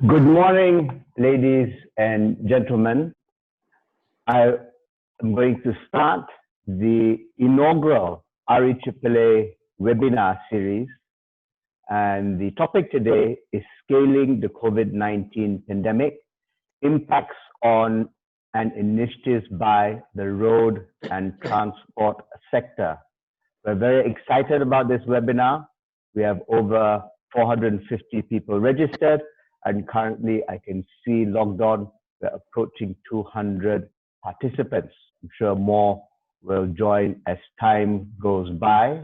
Good morning, ladies and gentlemen. I am going to start the inaugural REAAA webinar series. And the topic today is scaling the COVID-19 pandemic, impacts on and initiatives by the road and transport sector. We're very excited about this webinar. We have over 450 people registered. And currently, I can see logged on, we're approaching 200 participants. I'm sure more will join as time goes by.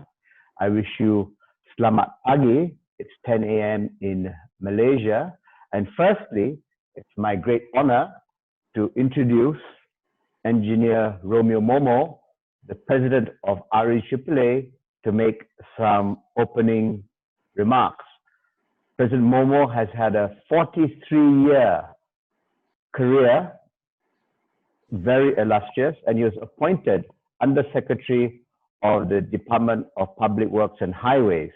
I wish you selamat pagi. It's 10 a.m. in Malaysia. And firstly, it's my great honor to introduce Engineer Romeo Momo, the President of REAAA, to make some opening remarks. President Momo has had a 43-year career, very illustrious, and he was appointed Under Secretary of the Department of Public Works and Highways.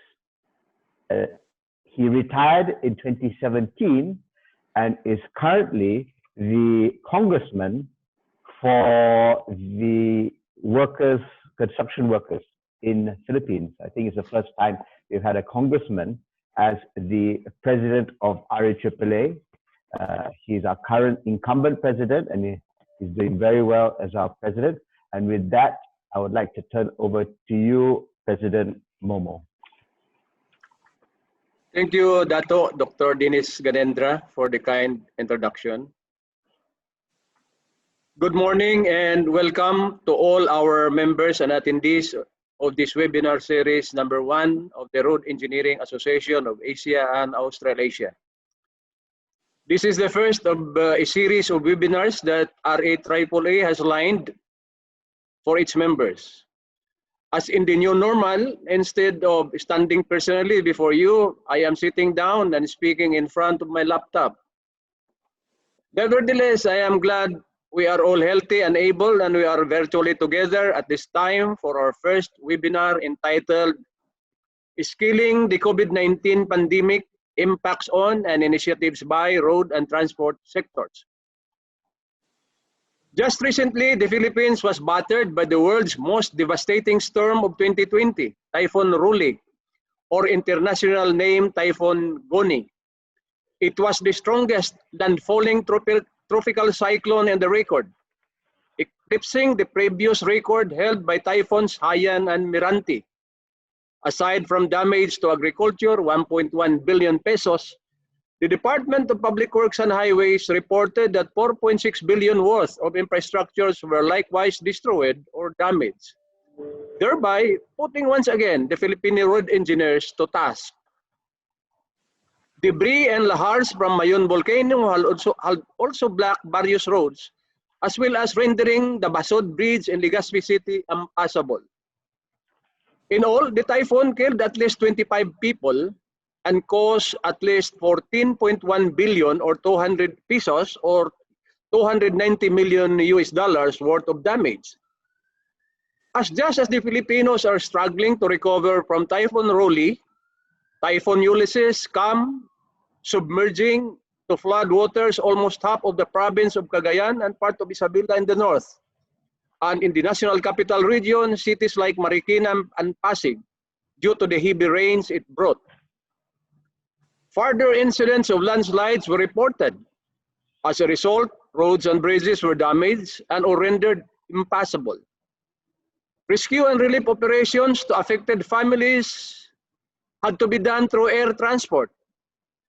He retired in 2017 and is currently the congressman for the construction workers in the Philippines. I think it's the first time we've had a congressman as the president of REAAA. He's our current incumbent president, and he's doing very well as our president. And with that, I would like to turn over to you, President Momo. Thank you, Dato Dr. Dinis Ganendra, for the kind introduction. Good morning and welcome to all our members and attendees of this webinar series number 1 of the Road Engineering Association of Asia and Australasia. This is the first of a series of webinars that REAAA has lined for its members. As in the new normal, instead of standing personally before you, I am sitting down and speaking in front of my laptop. Nevertheless, I am glad we are all healthy and able, and we are virtually together at this time for our first webinar entitled Scaling the COVID-19 Pandemic, Impacts on and Initiatives by Road and Transport Sectors. Just recently, the Philippines was battered by the world's most devastating storm of 2020, Typhoon REAAA, or international name Typhoon Goni. It was the strongest landfalling tropical cyclone in the record, eclipsing the previous record held by typhoons Haiyan and Miranti. Aside from damage to agriculture, 1.1 billion pesos, the Department of Public Works and Highways reported that 4.6 billion worth of infrastructures were likewise destroyed or damaged, thereby putting once again the Filipino road engineers to task. Debris and lahars from Mayon volcano have also blocked various roads, as well as rendering the Basod Bridge in Legazpi City impassable. In all, the typhoon killed at least 25 people and caused at least 14.1 billion or 200 pesos or 290 million US dollars worth of damage. Just as the Filipinos are struggling to recover from Typhoon REAAA, Typhoon Ulysses come submerging to flood waters almost half of the province of Cagayan and part of Isabela in the north. And in the national capital region, cities like Marikina and Pasig, due to the heavy rains it brought. Further incidents of landslides were reported. As a result, roads and bridges were damaged and or rendered impassable. Rescue and relief operations to affected families had to be done through air transport.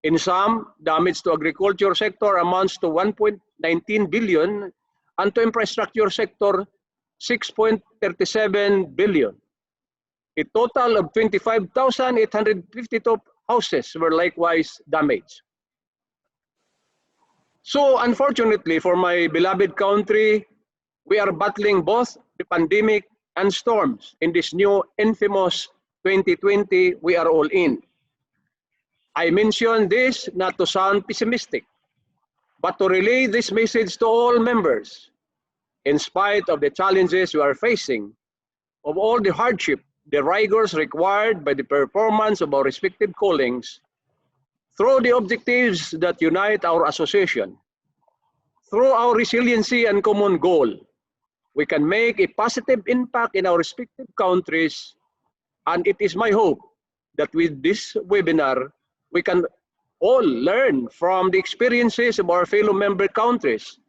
In some, damage to agriculture sector amounts to 1.19 billion and to infrastructure sector 6.37 billion. A total of 25,852 houses were likewise damaged. So unfortunately for my beloved country, we are battling both the pandemic and storms in this new infamous 2020 we are all in. I mention this not to sound pessimistic, but to relay this message to all members. In spite of the challenges we are facing, of all the hardship, the rigors required by the performance of our respective callings, through the objectives that unite our association, through our resiliency and common goal, we can make a positive impact in our respective countries, and it is my hope that with this webinar, we can all learn from the experiences of our fellow member countries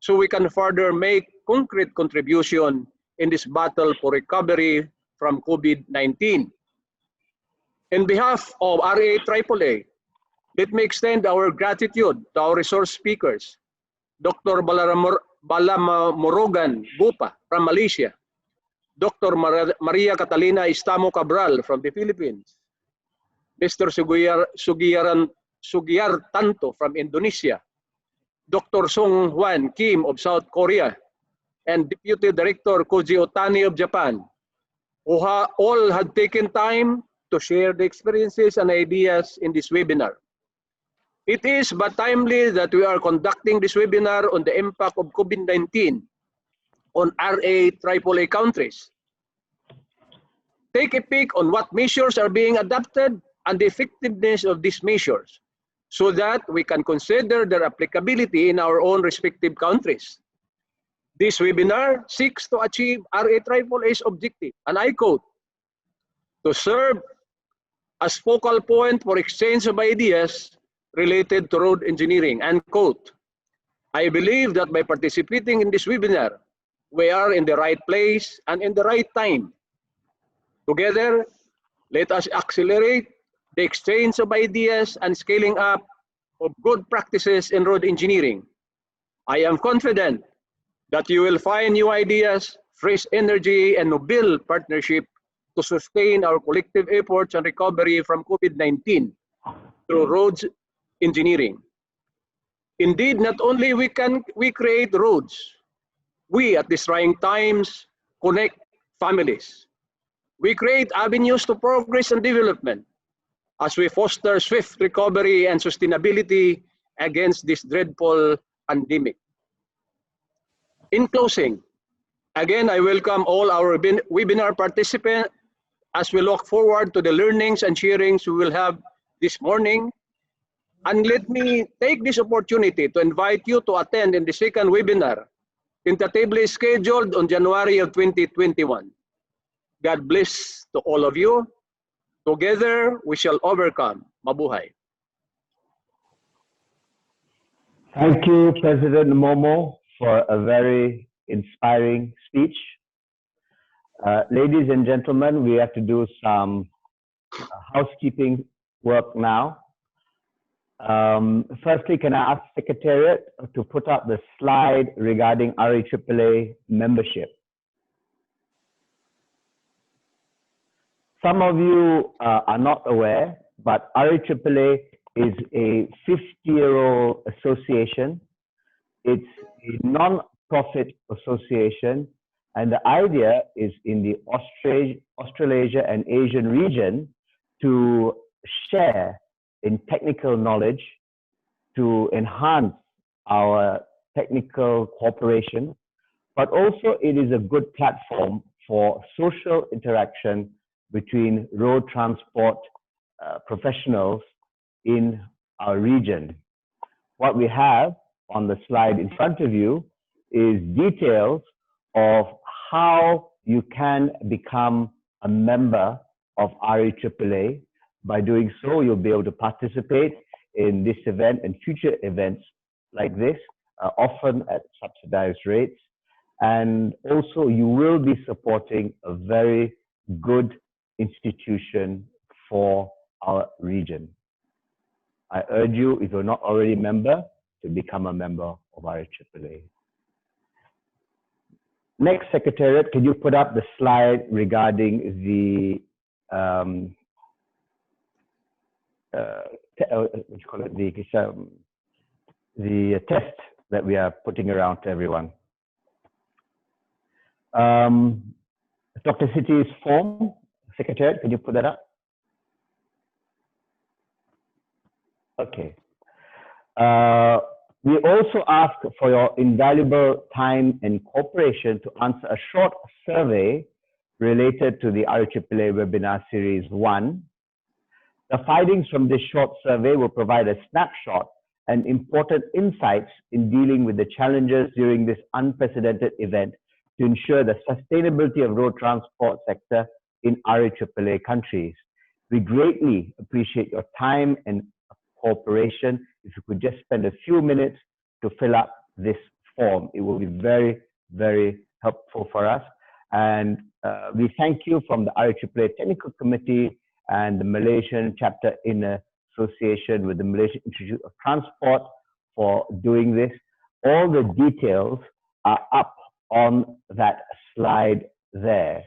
so we can further make concrete contribution in this battle for recovery from COVID-19. In behalf of REAAA, let me extend our gratitude to our resource speakers, Dr. Balamorogan Bupa from Malaysia, Dr. Maria Catalina Istamo Cabral from the Philippines, Mr. Sugiyar Tanto from Indonesia, Dr. Song Hwan Kim of South Korea, and Deputy Director Koji Otani of Japan, who all had taken time to share the experiences and ideas in this webinar. It is but timely that we are conducting this webinar on the impact of COVID-19 on REAAA countries. Take a peek on what measures are being adopted and the effectiveness of these measures so that we can consider their applicability in our own respective countries. This webinar seeks to achieve REAA's objective, and I quote, to serve as focal point for exchange of ideas related to road engineering, end quote. I believe that by participating in this webinar, we are in the right place and in the right time. Together, let us accelerate the exchange of ideas and scaling up of good practices in road engineering. I am confident that you will find new ideas, fresh energy, and noble partnership to sustain our collective efforts and recovery from COVID-19 through roads engineering. Indeed, not only we create roads, we at these trying times connect families. We create avenues to progress and development as we foster swift recovery and sustainability against this dreadful pandemic. In closing, again, I welcome all our webinar participants as we look forward to the learnings and sharings we will have this morning. And let me take this opportunity to invite you to attend in the second webinar, tentatively scheduled on January of 2021. God bless to all of you. Together, we shall overcome. Mabuhay. Thank you, President Momo, for a very inspiring speech. Ladies and gentlemen, we have to do some housekeeping work now. Firstly, can I ask Secretariat to put up the slide regarding REAAA membership? Some of you are not aware, but REAAA is a 50-year-old association. It's a non-profit association, and the idea is in the Australasia and Asian region to share in technical knowledge, to enhance our technical cooperation, but also it is a good platform for social interaction between road transport professionals in our region. What we have on the slide in front of you is details of how you can become a member of REAAA. By doing so, you'll be able to participate in this event and future events like this, often at subsidized rates. And also, you will be supporting a very good institution for our region. I urge you, if you're not already a member, to become a member of REAAA. Next, Secretariat, can you put up the slide regarding the what you call it, the test that we are putting around to everyone. Dr. Siti's form, Secretary, can you put that up? Okay. We also ask for your invaluable time and cooperation to answer a short survey related to the REAAA webinar series 1. The findings from this short survey will provide a snapshot and important insights in dealing with the challenges during this unprecedented event to ensure the sustainability of road transport sector in REAAA countries. We greatly appreciate your time and cooperation. If you could just spend a few minutes to fill up this form, it will be very, very helpful for us. And we thank you from the REAAA Technical Committee and the Malaysian chapter in association with the Malaysian Institute of Transport for doing this. All the details are up on that slide there.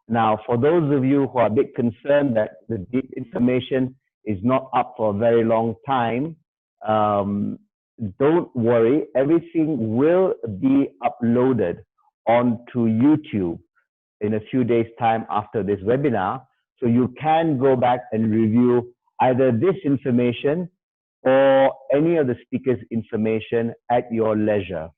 Now, for those of you who are a bit concerned that the deep information is not up for a very long time, don't worry, everything will be uploaded onto YouTube in a few days' time after this webinar. So you can go back and review either this information or any of the speakers' information at your leisure.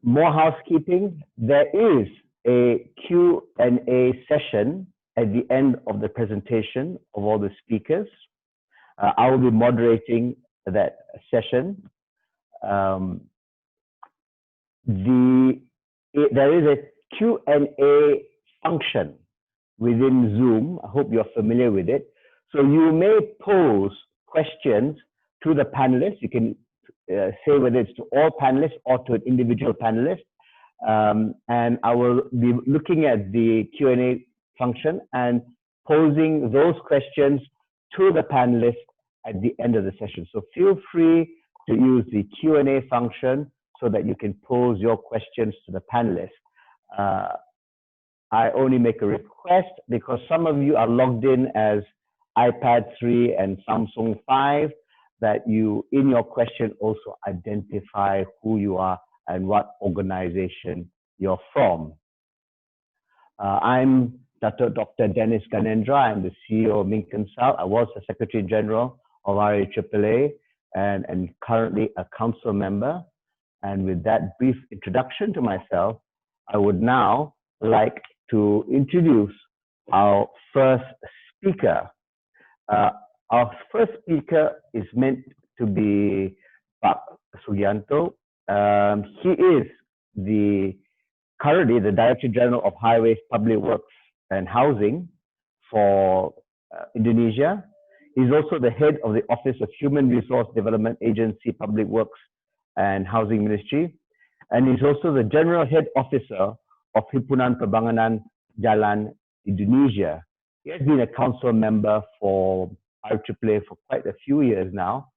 More housekeeping. There is a Q&A session at the end of the presentation of all the speakers. I will be moderating that session. There is a Q&A function within Zoom. I hope you're familiar with it. So you may pose questions to the panelists. You can say whether it's to all panelists or to an individual panelist. And I will be looking at the Q&A function and posing those questions to the panelists at the end of the session. So feel free to use the Q&A function so that you can pose your questions to the panelists. I only make a request because some of you are logged in as iPad 3 and Samsung 5, that you, in your question, also identify who you are and what organization you're from. I'm Dr. Dennis Ganendra. I'm the CEO of MinConsult. I was the Secretary General of REAAA and currently a council member. And with that brief introduction to myself, I would now like to introduce our first speaker. Our first speaker is meant to be Pak Sugianto. He is currently the Director General of Highways, Public Works and Housing for Indonesia. He's also the head of the Office of Human Resource Development Agency, Public Works and Housing Ministry. And he's also the General Head Officer of Himpunan Pembangunan Jalan Indonesia. He has been a council member for REAAA for quite a few years now.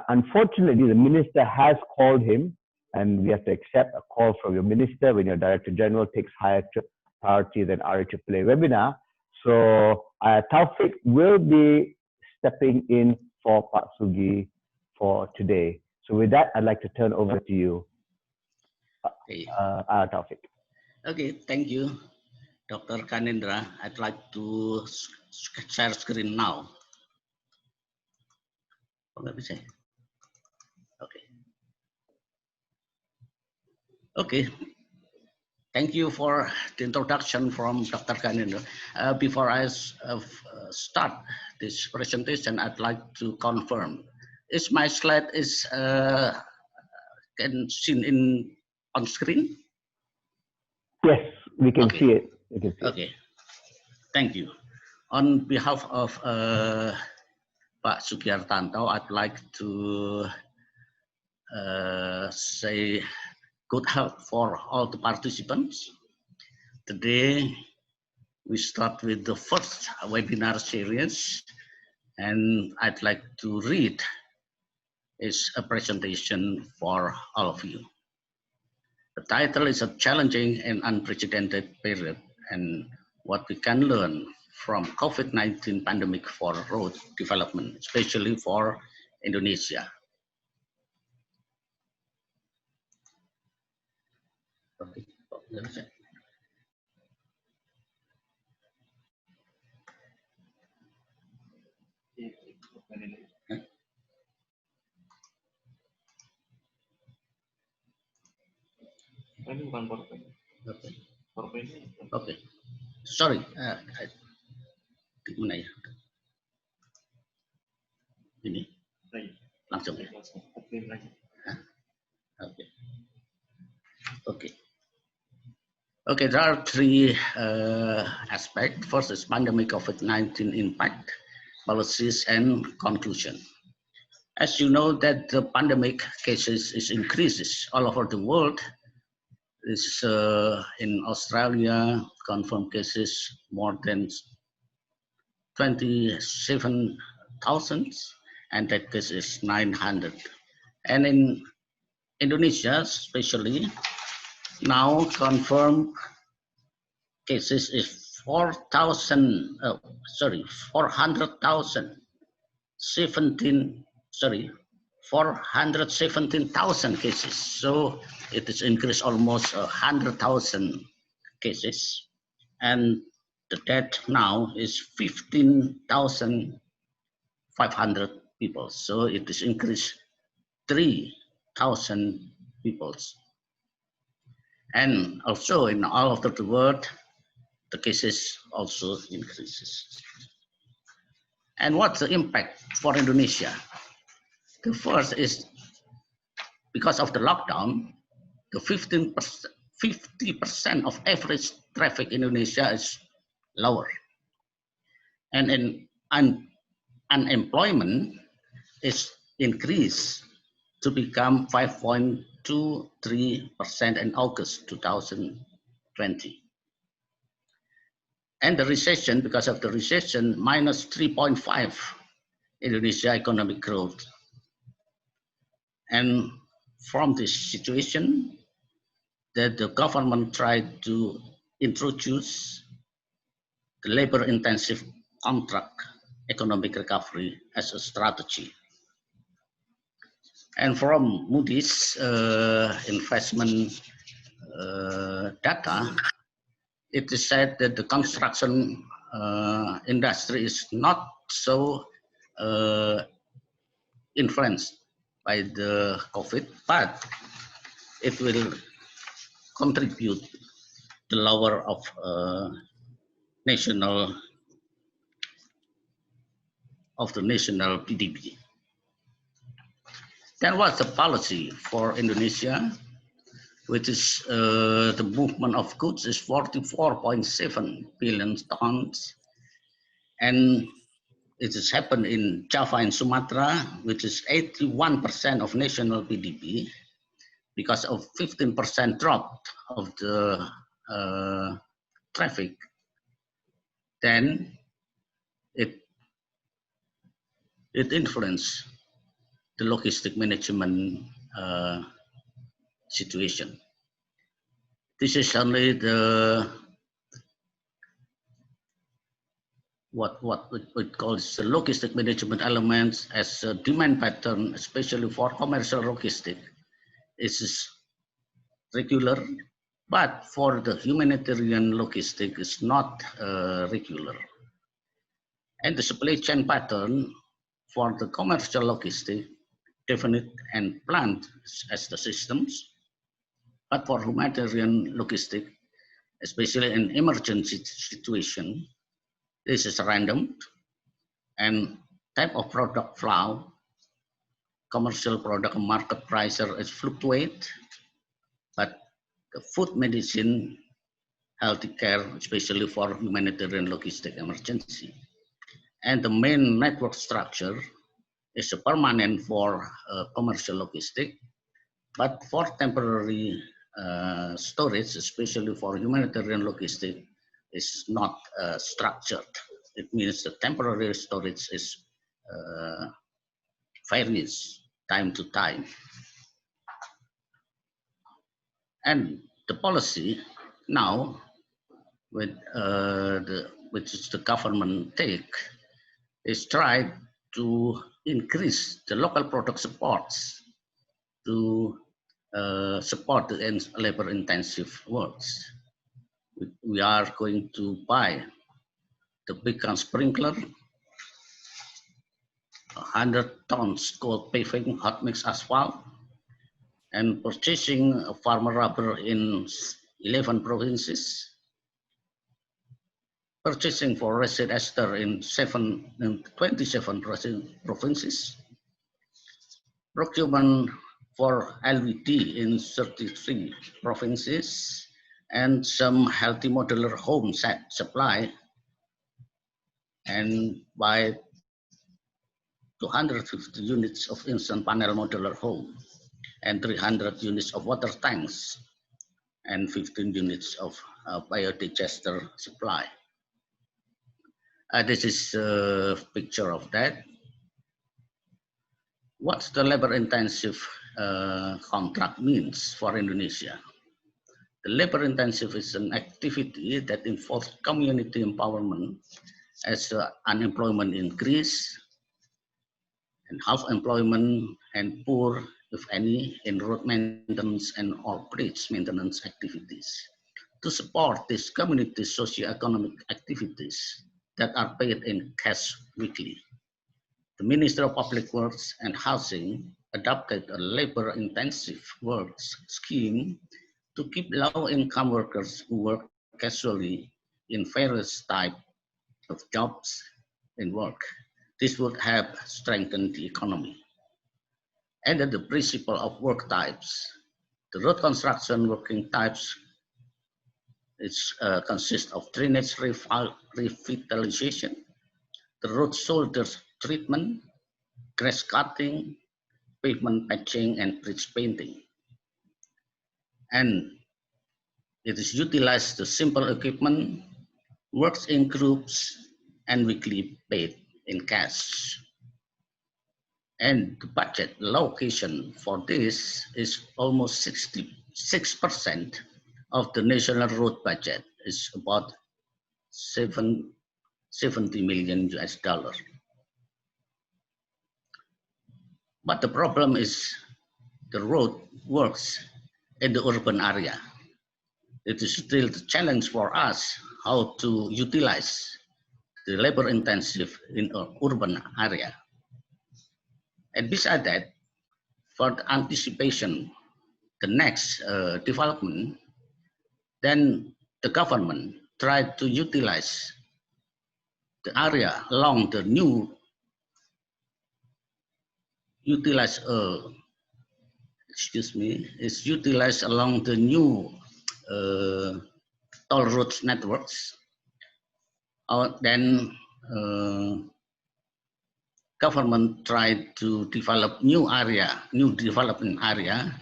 Unfortunately, the minister has called him, and we have to accept a call from your minister when your Director General takes higher priority than REAAA webinar. So Taufik will be stepping in for Pak Sugi for today. So with that, I'd like to turn over to you, Taufik. Okay, thank you, Dr. Ganendra. I'd like to share screen now. Okay. Okay. Thank you for the introduction from Dr. Ganendra. Before I start this presentation, I'd like to confirm: is my slide can seen on screen? Yes, we can see it. Okay, thank you. On behalf of Pak Sugiartanto, I'd like to say good health for all the participants. Today, we start with the first webinar series, and I'd like to read a presentation for all of you. The title is a challenging and unprecedented period, and what we can learn from COVID-19 pandemic for road development, especially for Indonesia. Okay. Okay. Okay. Sorry. Di mana ya? Ini. Langsung. Hah? Okay. Okay. Okay, there are three aspects. First is pandemic COVID-19 impact, policies, and conclusion. As you know that the pandemic cases is increases all over the world. Is in Australia, confirmed cases more than 27,000, and that case is 900. And in Indonesia, especially, now confirmed cases is 400,000, 417,000 cases. So it is increased almost 100,000 cases, and the death now is 15,500 people. So it is increased 3,000 people. And also in all over the world, the cases also increases. And what's the impact for Indonesia? The first is because of the lockdown, the 50% of average traffic in Indonesia is lower. And in unemployment is increased to become 5.23% in August 2020. And the recession, because of the recession, minus 3.5 Indonesia economic growth. And from this situation, that the government tried to introduce the labor-intensive contract economic recovery as a strategy. And from Moody's investment data, it is said that the construction industry is not so influenced by the COVID, but it will contribute to lower of national PDB. Then what's the policy for Indonesia, which is the movement of goods is 44.7 billion tons, and it has happened in Java and Sumatra, which is 81% of national PDB, because of 15% drop of the traffic. Then it influenced the logistic management situation. This is only the what we call the logistic management elements as a demand pattern, especially for commercial logistic. It is regular, but for the humanitarian logistic, it's not regular. And the supply chain pattern for the commercial logistic, definite and planned as the systems, but for humanitarian logistic, especially in emergency situation, this is random, and type of product flow, commercial product market price is fluctuate, but the food, medicine, healthcare, especially for humanitarian logistic emergency. And the main network structure is a permanent for commercial logistic, but for temporary storage, especially for humanitarian logistic, is not structured. It means the temporary storage is varies time to time. And the policy now, with which is the government take, is try to increase the local product supports to support the labor-intensive works. We are going to buy the big gun sprinkler, 100 tons cold paving, hot mix asphalt, and purchasing farmer rubber in 11 provinces, purchasing for resin ester in 27 provinces, procurement for LVD in 33 provinces, and some healthy modular home set supply, and by 250 units of instant panel modular home, and 300 units of water tanks, and 15 units of biodigester supply. This is a picture of that. What the labor-intensive contract means for Indonesia? The labor-intensive is an activity that involves community empowerment as unemployment increase, and half employment and poor, if any, in road maintenance and or bridge maintenance activities. To support these community socio-economic activities that are paid in cash weekly, the Ministry of Public Works and Housing adopted a labor-intensive works scheme to keep low-income workers who work casually in various types of jobs in work. This would help strengthen the economy. Under the principle of work types, the road construction working types consists of drainage revitalization, the road shoulder treatment, grass cutting, pavement patching, and bridge painting. And it is utilized the simple equipment, works in groups, and weekly paid in cash. And the budget allocation for this is almost 66% of the national road budget, is about 70 million US dollars. But the problem is the road works in the urban area. It is still the challenge for us how to utilize the labor intensive in an urban area. And beside that, for the anticipation, the next development, then the government tried to utilize the area along the new, is utilized along the new toll roads networks. Then government tried to develop new development area,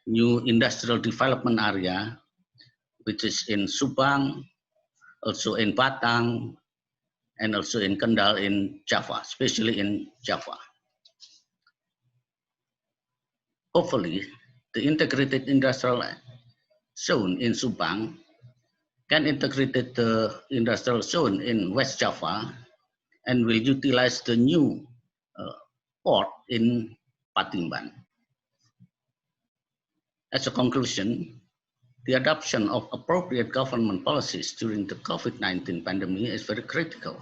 new industrial development area, which is in Subang, also in Batang, and also in Kendal in Java, especially in Java. Hopefully, the integrated industrial zone in Subang can integrate the industrial zone in West Java and will utilize the new port in Patimban. As a conclusion, the adoption of appropriate government policies during the COVID-19 pandemic is very critical,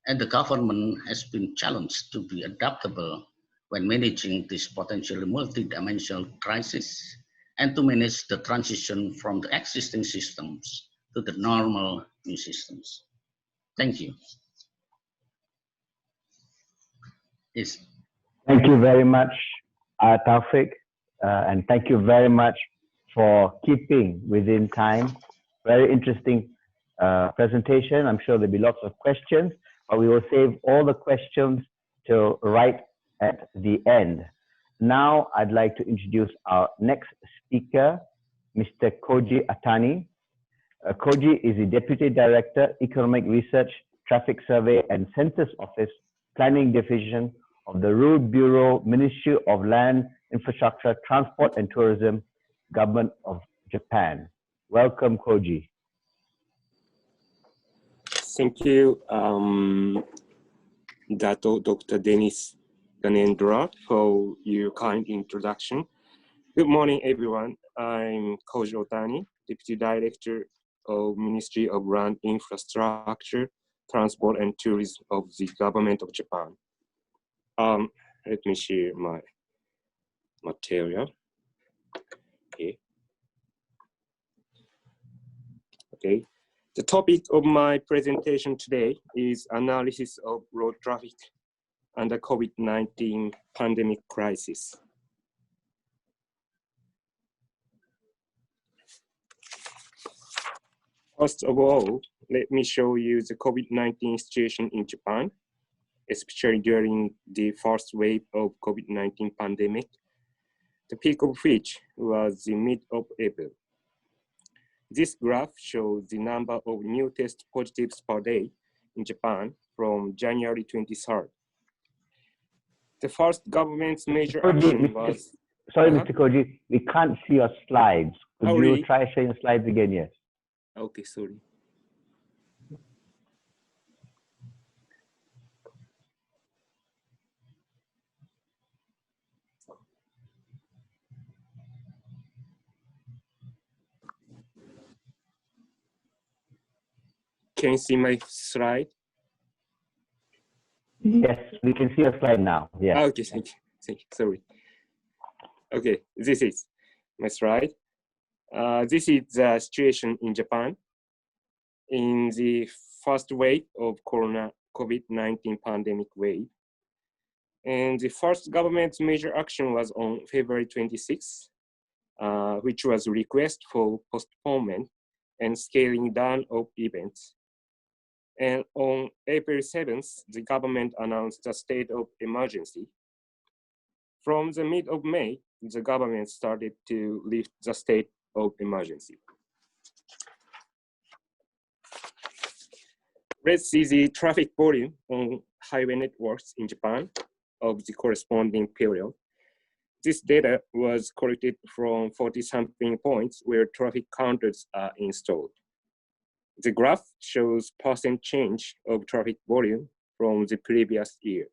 and the government has been challenged to be adaptable when managing this potentially multidimensional crisis and to manage the transition from the existing systems to the normal new systems. Thank you. Thank you very much, Taufik, and thank you very much for keeping within time. Very interesting presentation. I'm sure there'll be lots of questions, but we will save all the questions till right at the end. Now, I'd like to introduce our next speaker, Mr. Koji Atani. Koji is the Deputy Director, Economic Research, Traffic Survey and Census Office, Planning Division of the Road Bureau, Ministry of Land, Infrastructure, Transport and Tourism, Government of Japan. Welcome, Koji. Thank you, Dato Dr. Dennis Ganendra, for your kind introduction. Good morning, everyone. I'm Koji Otani, Deputy Director of Ministry of Land Infrastructure, Transport and Tourism of the Government of Japan. Let me share my material. Okay. The topic of my presentation today is analysis of road traffic under COVID-19 pandemic crisis. First of all, let me show you the COVID-19 situation in Japan, especially during the first wave of COVID-19 pandemic, the peak of which was the mid of April. This graph shows the number of new test positives per day in Japan from January 23rd. The first government's major action was... Sorry, Mr. Koji, we can't see your slides. Could you really? try sharing your slides again? Yes. Okay, sorry. Can you see my slide? Yes, we can see your slide now. Yes. Okay, thank you, sorry. Okay, this is my slide. This is the situation in Japan in the first wave of COVID-19 pandemic wave. And the first government's major action was on February 26th, which was a request for postponement and scaling down of events. And on April 7th, the government announced a state of emergency. From the mid of May, the government started to lift the state of emergency. Let's see the traffic volume on highway networks in Japan of the corresponding period. This data was collected from 40-something points where traffic counters are installed. The graph shows percent change of traffic volume from the previous year.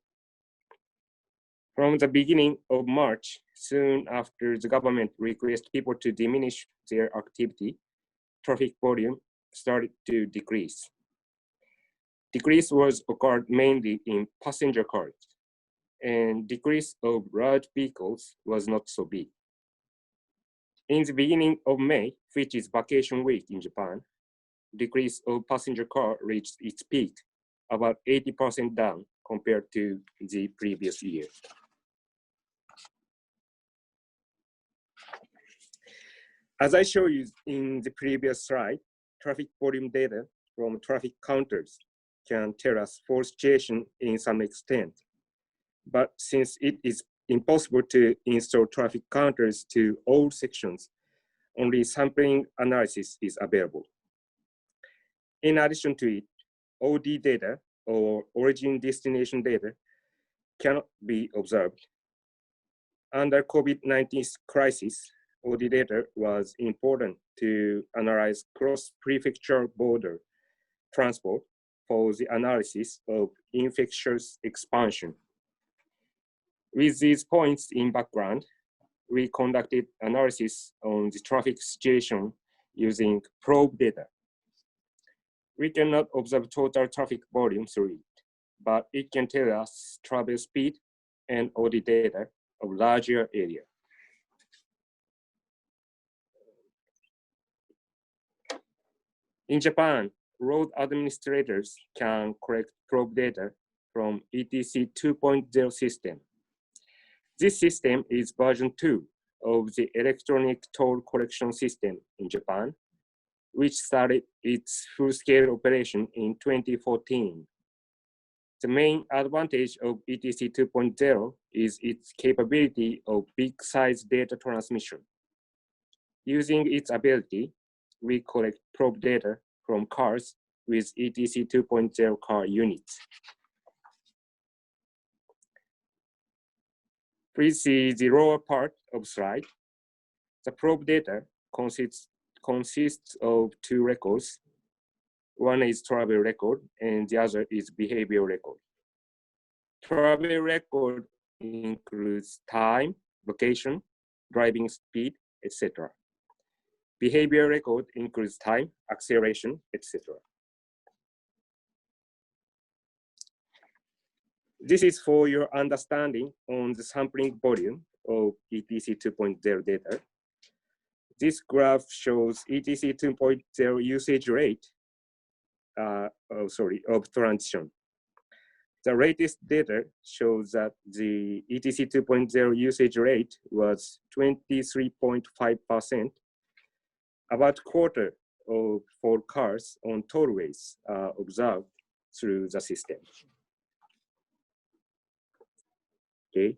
From the beginning of March, soon after the government requested people to diminish their activity, traffic volume started to decrease. Decrease was occurred mainly in passenger cars, and decrease of large vehicles was not so big. In the beginning of May, which is vacation week in Japan, decrease of passenger car reached its peak, about 80% down compared to the previous year. As I showed you in the previous slide, traffic volume data from traffic counters can tell us full situation in some extent. But since it is impossible to install traffic counters to all sections, only sampling analysis is available. In addition to it, OD data, or origin destination data, cannot be observed. Under COVID-19 crisis, OD data was important to analyze cross-prefecture border transport for the analysis of infectious expansion. With these points in background, we conducted analysis on the traffic situation using probe data. We cannot observe total traffic volume through it, but it can tell us travel speed and OD data of larger area. In Japan, road administrators can collect probe data from ETC 2.0 system. This system is version 2 of the electronic toll collection system in Japan, which started its full-scale operation in 2014. The main advantage of ETC 2.0 is its capability of big-size data transmission. Using its ability, we collect probe data from cars with ETC 2.0 car units. Please see the lower part of slide. The probe data consists of two records. One is travel record and the other is behavior record. Travel record includes time, location, driving speed, etc. Behavior record includes time, acceleration, etc. This is for your understanding on the sampling volume of ETC 2.0 data. This graph shows ETC 2.0 usage rate of transition. The latest data shows that the ETC 2.0 usage rate was 23.5%. About quarter of for cars on tollways observed through the system. Okay.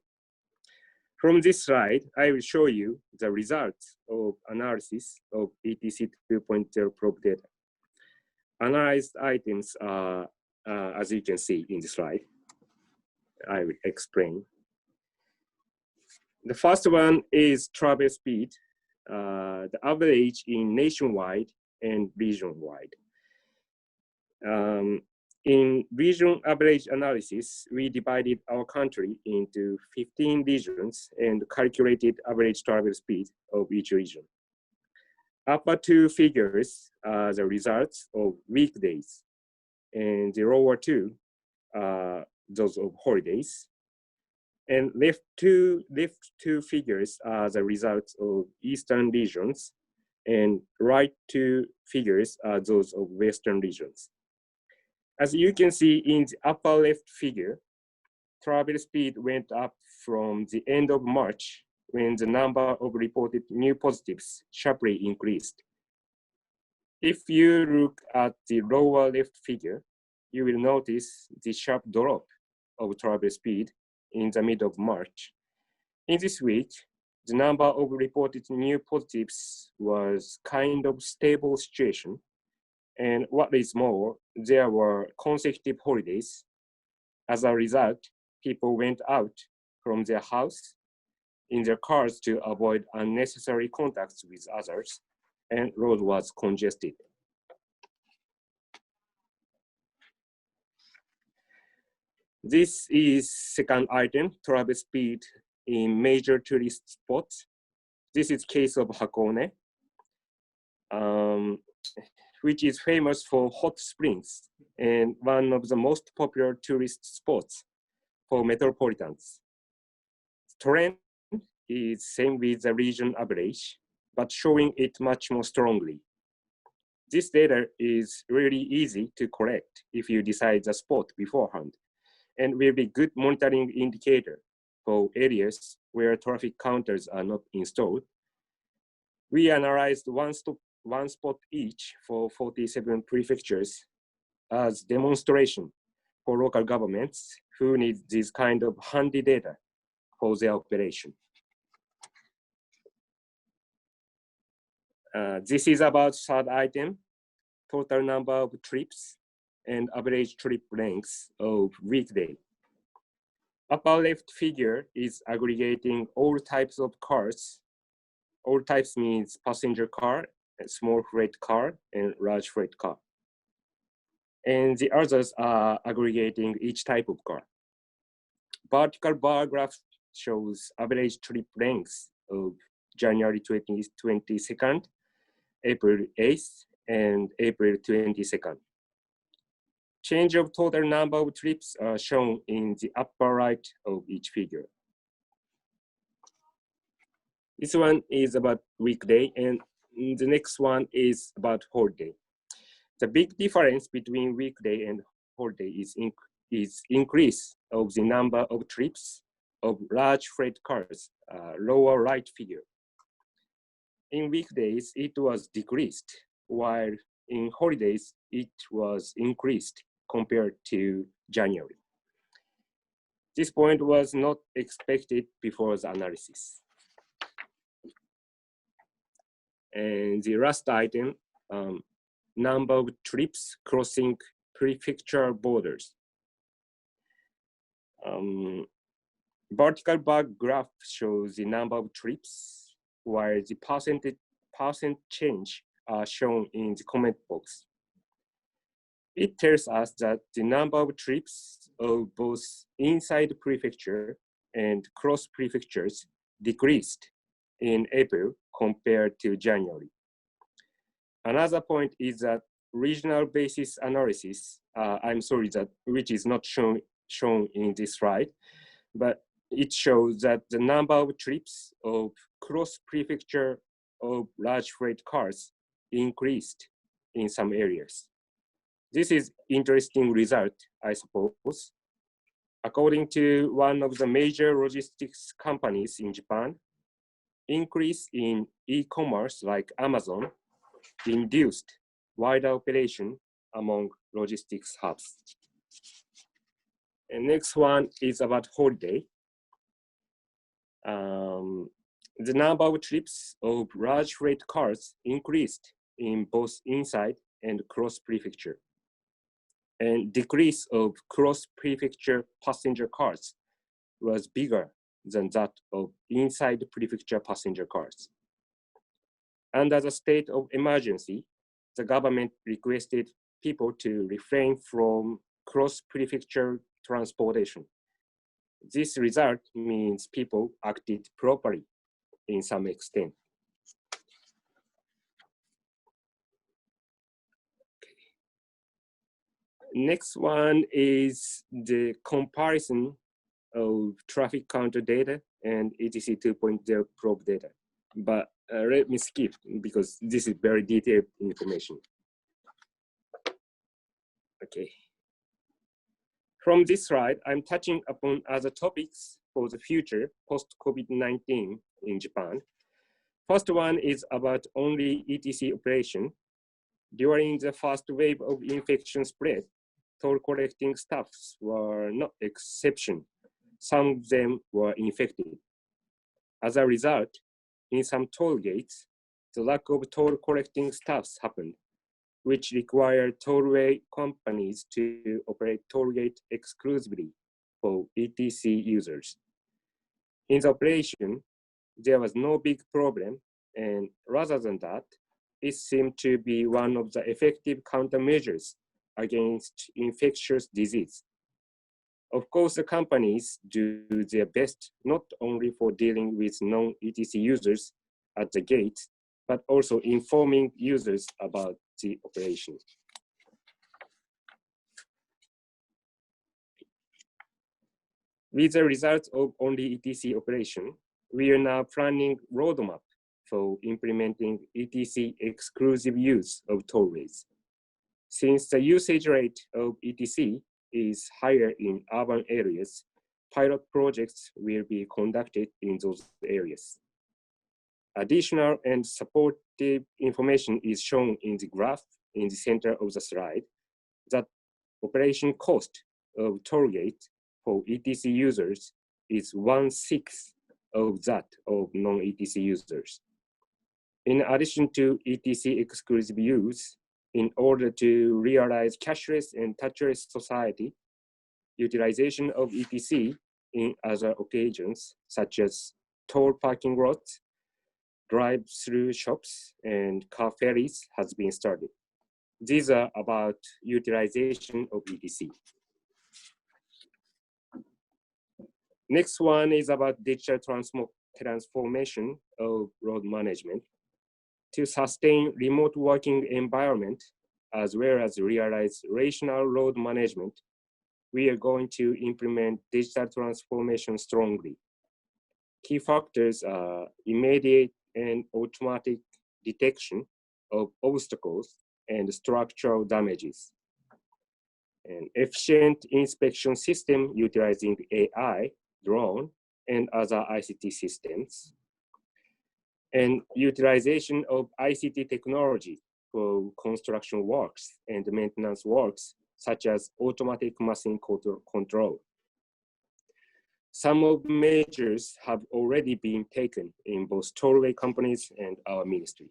From this slide, I will show you the results of analysis of ETC 2.0 probe data. Analyzed items are, as you can see in the slide. I will explain. The first one is travel speed, the average in nationwide and region-wide. In region average analysis, we divided our country into 15 regions and calculated average travel speed of each region. Upper two figures are the results of weekdays, and the lower two are those of holidays. And left two figures are the results of eastern regions, and right two figures are those of western regions. As you can see in the upper left figure, travel speed went up from the end of March when the number of reported new positives sharply increased. If you look at the lower left figure, you will notice the sharp drop of travel speed in the mid of March. In this week, the number of reported new positives was kind of stable situation. And what is more, there were consecutive holidays. As a result, people went out from their house in their cars to avoid unnecessary contacts with others, and road was congested. This is second item, travel speed in major tourist spots. This is case of Hakone, which is famous for hot springs and one of the most popular tourist spots for metropolitans. Trend is same with the region average, but showing it much more strongly. This data is really easy to correct if you decide the spot beforehand, and will be good monitoring indicator for areas where traffic counters are not installed. We analyzed one spot each for 47 prefectures as demonstration for local governments who need this kind of handy data for their operation. This is about third item, total number of trips and average trip length of weekday. Upper left figure is aggregating all types of cars. All types means passenger car, small freight car, and large freight car. And the others are aggregating each type of car. Vertical bar graph shows average trip length of January 22nd, April 8th, and April 22nd. Change of total number of trips are shown in the upper right of each figure. This one is about weekday, and the next one is about holiday. The big difference between weekday and holiday is increase of the number of trips of large freight cars, lower right figure. In weekdays, it was decreased, while in holidays, it was increased compared to January. This point was not expected before the analysis. And the last item, number of trips crossing prefecture borders. Vertical bar graph shows the number of trips, while the percent change are shown in the comment box. It tells us that the number of trips of both inside prefecture and cross prefectures decreased in April compared to January. Another point is that regional basis analysis, I'm sorry, that which is not shown in this slide, but it shows that the number of trips of cross prefecture of large freight cars increased in some areas. This is interesting result, I suppose. According to one of the major logistics companies in Japan, increase in e-commerce like Amazon induced wider operation among logistics hubs. And next one is about holiday. The number of trips of large freight cars increased in both inside and cross prefecture. And decrease of cross prefecture passenger cars was bigger than that of inside prefecture passenger cars. Under the state of emergency, the government requested people to refrain from cross prefecture transportation. This result means people acted properly in some extent. Next one is the comparison of traffic counter data and ETC 2.0 probe data. But let me skip because this is very detailed information. Okay. From this slide, I'm touching upon other topics for the future post-COVID-19 in Japan. First one is about only ETC operation. During the first wave of infection spread, toll collecting staffs were not exception. Some of them were infected. As a result, in some toll gates, the lack of toll collecting staffs happened, which required tollway companies to operate toll gate exclusively for ETC users. In the operation, there was no big problem, and rather than that, it seemed to be one of the effective countermeasures against infectious disease. Of course, the companies do their best not only for dealing with non-ETC users at the gate, but also informing users about the operation. With the results of only ETC operation, we are now planning roadmap for implementing ETC exclusive use of tollways. Since the usage rate of ETC is higher in urban areas, pilot projects will be conducted in those areas. Additional and supportive information is shown in the graph in the center of the slide that operation cost of tollgate for ETC users is 1/6 of that of non-ETC users. In addition to ETC exclusive use, in order to realize cashless and touchless society, utilization of ETC in other occasions, such as toll parking lots, drive-through shops, and car ferries has been started. These are about utilization of ETC. Next one is about digital transformation of road management. To sustain remote working environment, as well as realize rational road management, we are going to implement digital transformation strongly. Key factors are immediate and automatic detection of obstacles and structural damages, an efficient inspection system utilizing AI, drone, and other ICT systems, and utilization of ICT technology for construction works and maintenance works, such as automatic machine control. Some of the measures have already been taken in both tollway companies and our ministry.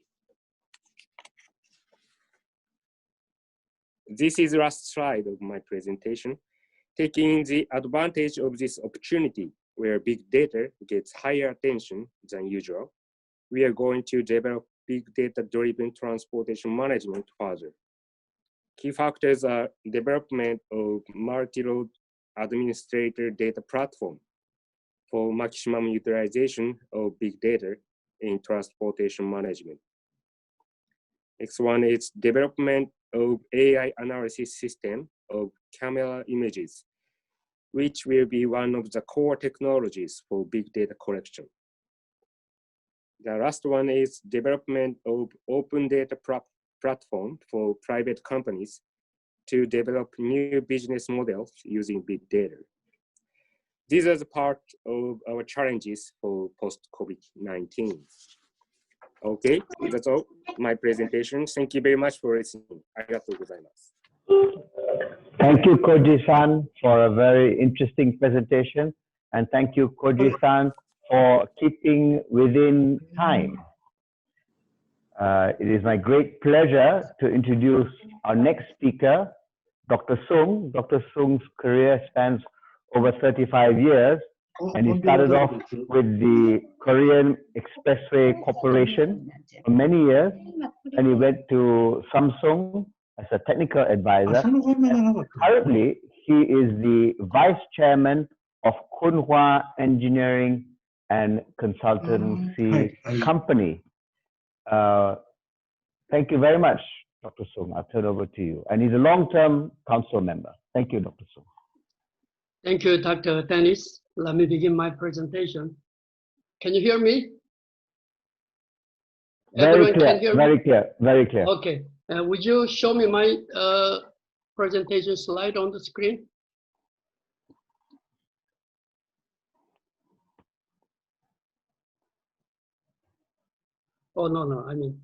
This is the last slide of my presentation. Taking the advantage of this opportunity where big data gets higher attention than usual, we are going to develop big data-driven transportation management further. Key factors are development of multi-road administrator data platform for maximum utilization of big data in transportation management. Next one is development of AI analysis system of camera images, which will be one of the core technologies for big data collection. The last one is development of open data platform for private companies to develop new business models using big data. These are the part of our challenges for post-COVID-19. Okay, that's all my presentation. Thank you very much for listening. Arigatou gozaimasu. Thank you, Koji-san, for a very interesting presentation. And thank you, Koji-san, for keeping within time. It is my great pleasure to introduce our next speaker, Dr. Sung. Dr. Sung's career spans over 35 years, and he started off with the Korean Expressway Corporation for many years, and he went to Samsung as a technical advisor. Currently, he is the vice chairman of Kunhua Engineering and Consultancy Company. Thank you very much, Dr. Sung. I'll turn over to you. And he's a long-term council member. Thank you, Dr. Sung. Thank you, Dr. Dennis. Let me begin my presentation. Can you hear me? Very clear, very clear, very clear. Okay. Would you show me my presentation slide on the screen? Oh, no, I mean,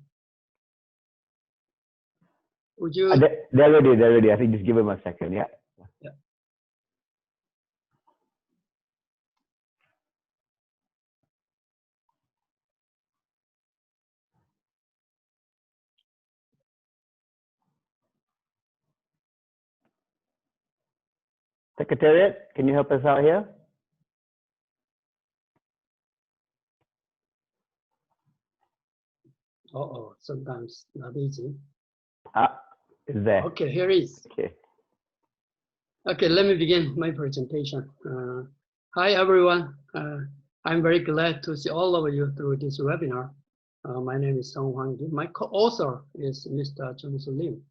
would you? They're ready. I think just give him a second, yeah. Yeah. Secretariat, can you help us out here? Uh-oh, sometimes not easy. Is there? Okay, here it is. Okay. Okay, let me begin my presentation. Hi, everyone. I'm very glad to see all of you through this webinar. My name is Sung Hwang Kim. My co-author is Mr. Chun-Soo Lim.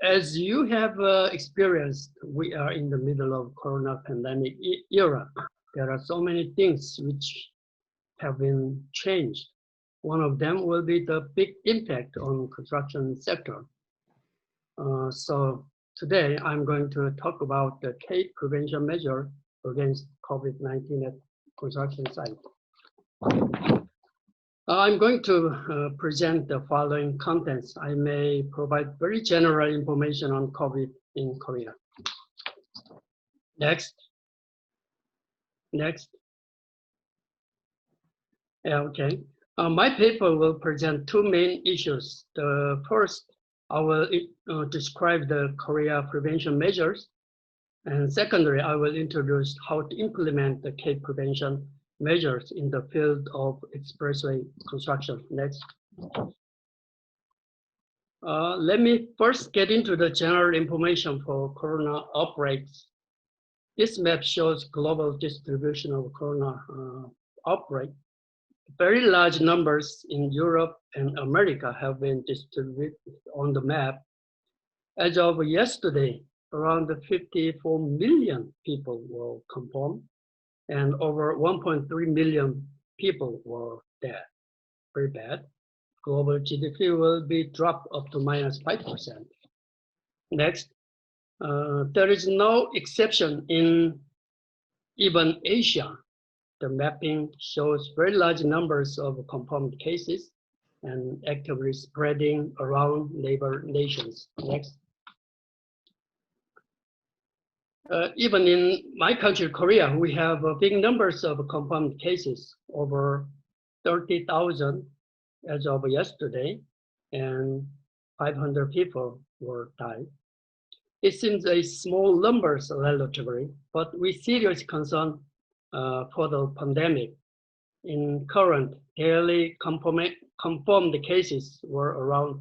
As you have experienced, we are in the middle of Corona pandemic era. There are so many things which have been changed. One of them will be the big impact on construction sector. So today I'm going to talk about the key prevention measure against COVID-19 at construction site. I'm going to present the following contents. I may provide very general information on COVID in Korea. Next. Okay. My paper will present two main issues. The first, I will describe the Korea prevention measures. And secondly, I will introduce how to implement the key prevention measures in the field of expressway construction. Next. Let me first get into the general information for Corona outbreaks. This map shows global distribution of Corona outbreak. Very large numbers in Europe and America have been distributed on the map. As of yesterday, around 54 million people were confirmed and over 1.3 million people were dead. Very bad. Global GDP will be dropped up to -5%. Next, there is no exception in even Asia. The mapping shows very large numbers of confirmed cases and actively spreading around neighbor nations. Next. Even in my country, Korea, we have big numbers of confirmed cases, over 30,000 as of yesterday, and 500 people were died. It seems a small numbers relatively, but we seriously concerned for the pandemic. In current daily confirmed cases were around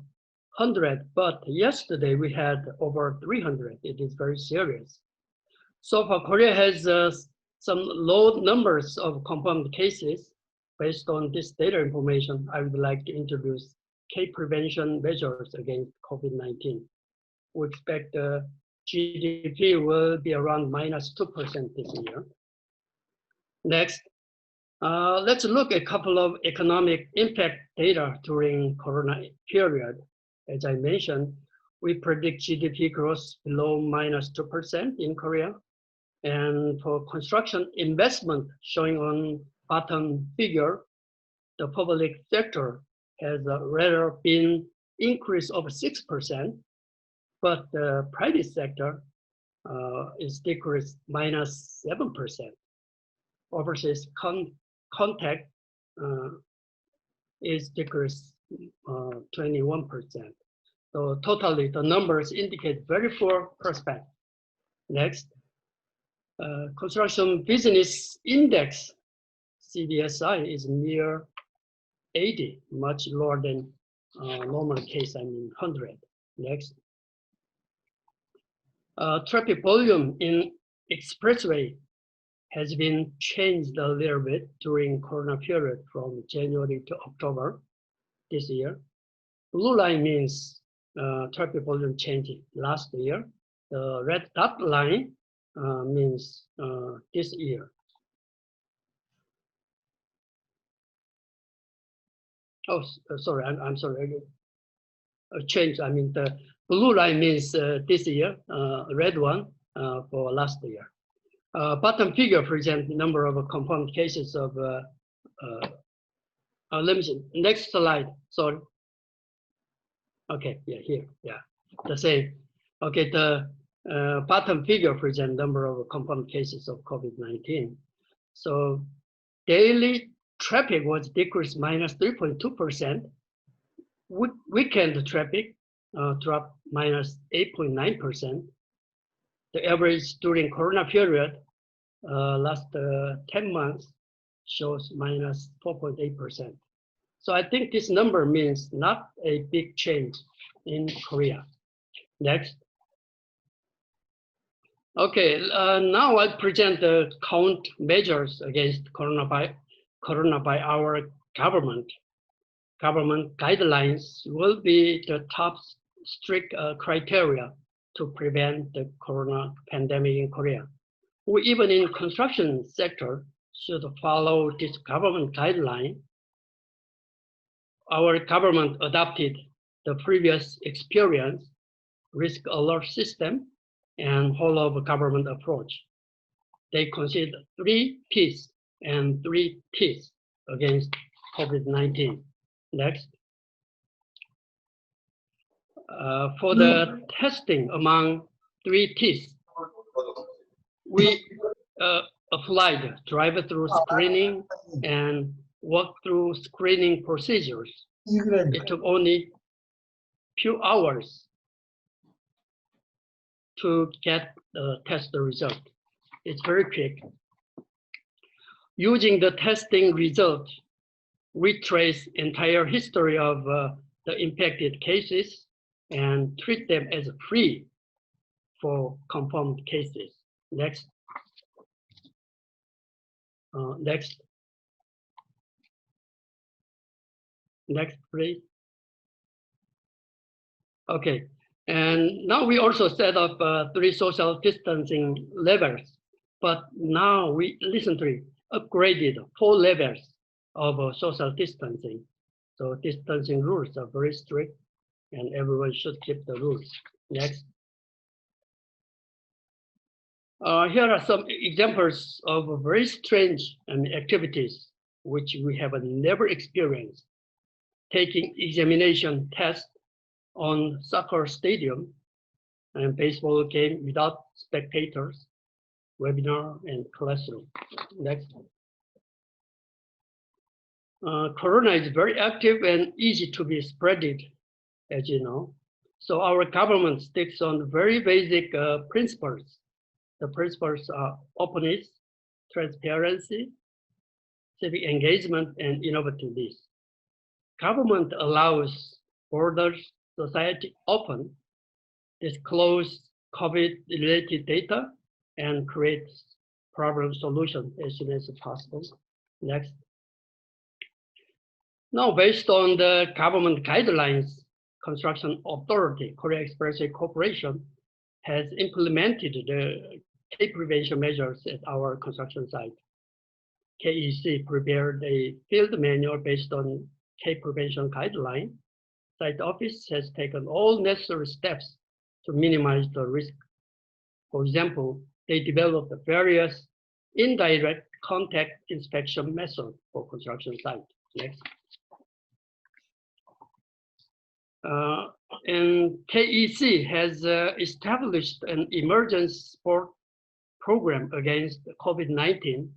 100, but yesterday we had over 300. It is very serious. So far, Korea has some low numbers of confirmed cases. Based on this data information, I would like to introduce key prevention measures against COVID-19. We expect GDP will be around -2% this year. Next, let's look at a couple of economic impact data during Corona period. As I mentioned, we predict GDP growth below -2% in Korea. And for construction investment, showing on bottom figure, the public sector has rather been increase of 6%, but the private sector is decreased -7%. Overseas contact is decreased 21%. So totally, the numbers indicate very poor prospect. Next, construction business index, CBSI, is near 80, much lower than normal case, 100. Next. Traffic volume in expressway has been changed a little bit during Corona period from January to October this year. Blue line means traffic volume changing last year. The red dot line means this year. Oh, sorry, I'm sorry. Change, the blue line means this year, red one for last year. Bottom figure presents number of confirmed cases of, let me see, next slide, sorry. Okay, yeah, here, yeah, the same. Okay, the bottom figure presents number of confirmed cases of COVID-19. So daily traffic was decreased -3.2%. Weekend traffic dropped -8.9%. The average during Corona period, last 10 months, shows -4.8%. So I think this number means not a big change in Korea. Next. Okay, now I present the count measures against corona by our government. Government guidelines will be the top strict criteria to prevent the corona pandemic in Korea. We, even in construction sector, should follow this government guideline. Our government adopted the previous experience, risk alert system, and whole of government approach. They consider 3 P's and 3 T's against COVID-19. Next. For the testing among 3 T's, we applied drive-through screening and walk-through screening procedures. It took only few hours to get the test result. It's very quick. Using the testing result, we trace entire history of the impacted cases and treat them as free for confirmed cases. Next. Next. Next, please. Okay, and now we also set up 3 social distancing levels, but now we recently upgraded 4 levels of social distancing. So distancing rules are very strict and everyone should keep the rules. Next. Here are some examples of very strange activities which we have never experienced. Taking examination test on soccer stadium and baseball game without spectators, webinar and classroom. Next. Corona is very active and easy to be spreaded, as you know. So our government sticks on very basic principles. The principles are openness, transparency, civic engagement, and innovativeness. government allows borders, society open, disclose COVID-related data, and creates problem solution as soon as possible. Next. Now, based on the government guidelines, Construction Authority, Korea Expressway Corporation, has implemented the K prevention measures at our construction site. KEC prepared a field manual based on K prevention guideline. Site office has taken all necessary steps to minimize the risk. For example, they developed various indirect contact inspection methods for construction site. Next. And KEC has established an emergency support program against COVID-19.